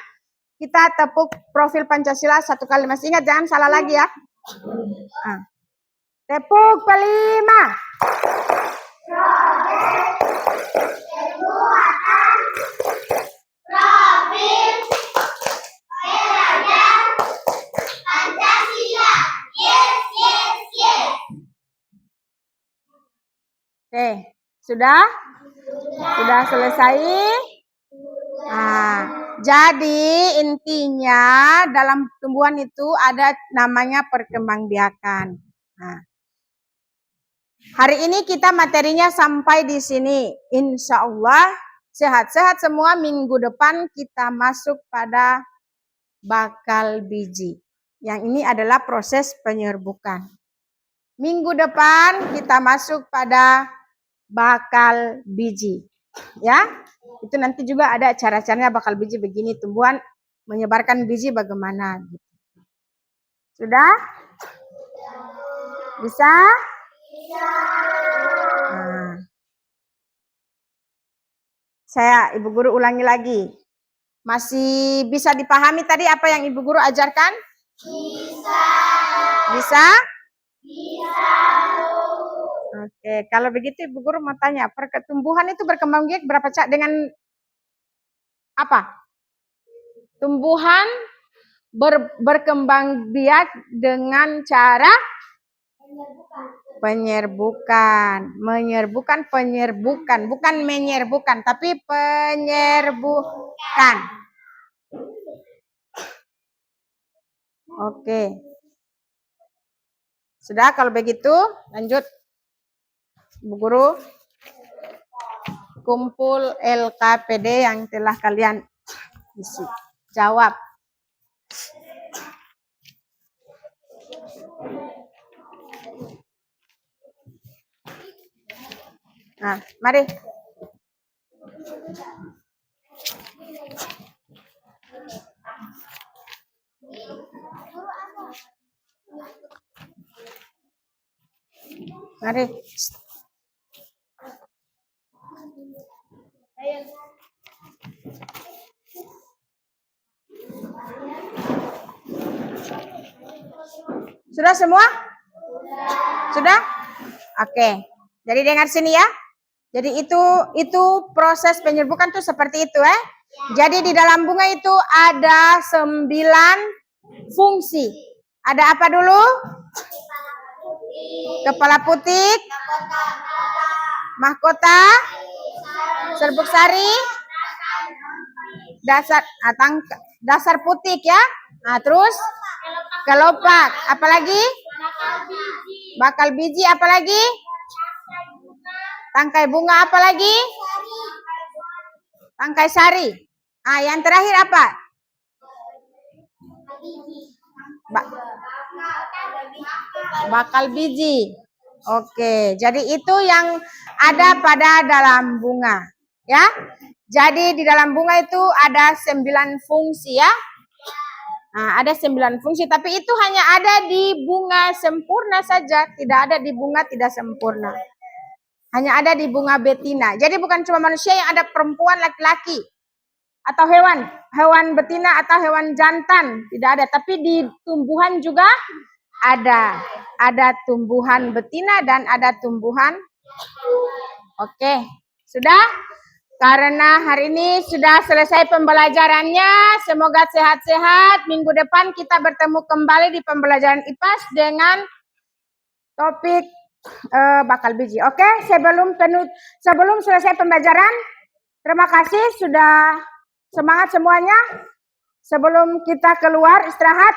Kita tepuk profil Pancasila satu kali. Masih ingat, jangan salah lagi ya. Nah. Tepuk kelima. Profil belajar Pancasila. Yes, yes, yes. Oke, sudah? Sudah selesai? Nah, jadi intinya dalam tumbuhan itu ada namanya perkembangbiakan. Nah, hari ini kita materinya sampai di sini. Insya Allah sehat-sehat semua. Minggu depan kita masuk pada bakal biji. Yang ini adalah proses penyerbukan. Minggu depan kita masuk pada bakal biji. Ya, itu nanti juga ada cara-caranya bakal biji begini, tumbuhan menyebarkan biji bagaimana. Sudah? Bisa? Nah. Saya Ibu Guru ulangi lagi. Masih bisa dipahami tadi apa yang Ibu Guru ajarkan? Bisa. Bisa? Bisa. Oke, kalau begitu Ibu Guru mau tanya, pertumbuhan itu berkembang biak berapa cara dengan apa? Tumbuhan berkembang biak dengan cara penyerbukan, bukan menyerbukan, tapi penyerbukan. Oke. Sudah, kalau begitu lanjut. Bu Guru, kumpul LKPD yang telah kalian isi. Jawab. Nah, mari. Mari. Sudah semua? Sudah? Oke. Jadi dengar sini ya. Jadi itu proses penyerbukan tuh seperti itu ya. Jadi di dalam bunga itu ada 9 fungsi. Ada apa dulu? Kepala putih, mahkota, serbuk sari, dasar putih ya. Nah, terus kelopak, apalagi? Bakal biji, apalagi? Tangkai bunga, apalagi? Tangkai sari. Ah, yang terakhir apa? Bakal biji. Oke, jadi itu yang ada pada dalam bunga, ya. Jadi di dalam bunga itu ada 9 fungsi ya. Nah, ada 9 fungsi, tapi itu hanya ada di bunga sempurna saja, tidak ada di bunga tidak sempurna. Hanya ada di bunga betina. Jadi bukan cuma manusia yang ada, perempuan, laki-laki, atau hewan betina atau hewan jantan, tidak ada. Tapi di tumbuhan juga ada tumbuhan betina dan ada tumbuhan. Oke, sudah? Karena hari ini sudah selesai pembelajarannya, semoga sehat-sehat. Minggu depan kita bertemu kembali di pembelajaran IPAS dengan topik bakal biji. Oke, sebelum selesai pembelajaran, terima kasih sudah semangat semuanya. Sebelum kita keluar istirahat,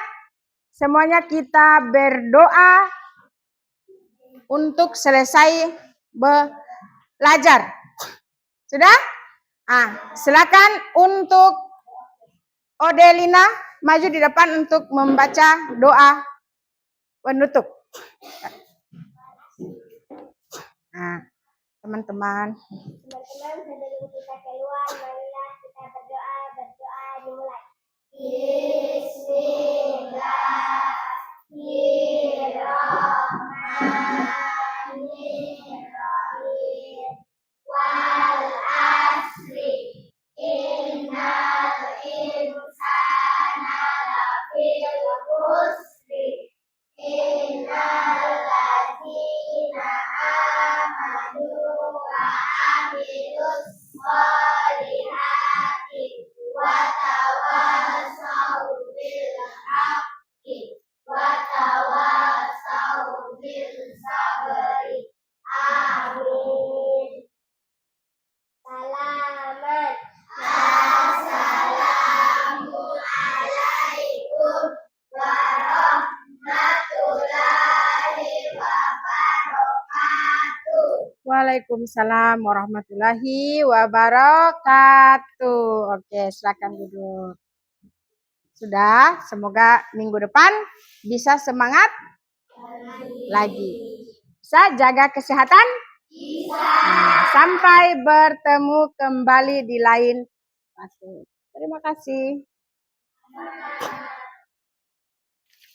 semuanya kita berdoa untuk selesai belajar. Sudah? Silakan untuk Odelina maju di depan untuk membaca doa penutup. Teman-teman. Teman-teman, sebelum kita keluar, marilah kita berdoa dimulai. Bismillahirrahmanirrahim. Wal asri innal insana lafii khusri innal ladzina amanu wa amilus sholihati wa tawassaw bil haqqi wa tawassaw bil sabri. Amin. Salaman. Assalamualaikum warahmatullahi wabarakatuh. Waalaikumsalam warahmatullahi wabarakatuh. Oke, silakan duduk. Sudah, semoga minggu depan bisa semangat lagi. Bisa jaga kesehatan? Bisa. Sampai bertemu kembali di lain waktu. Terima kasih.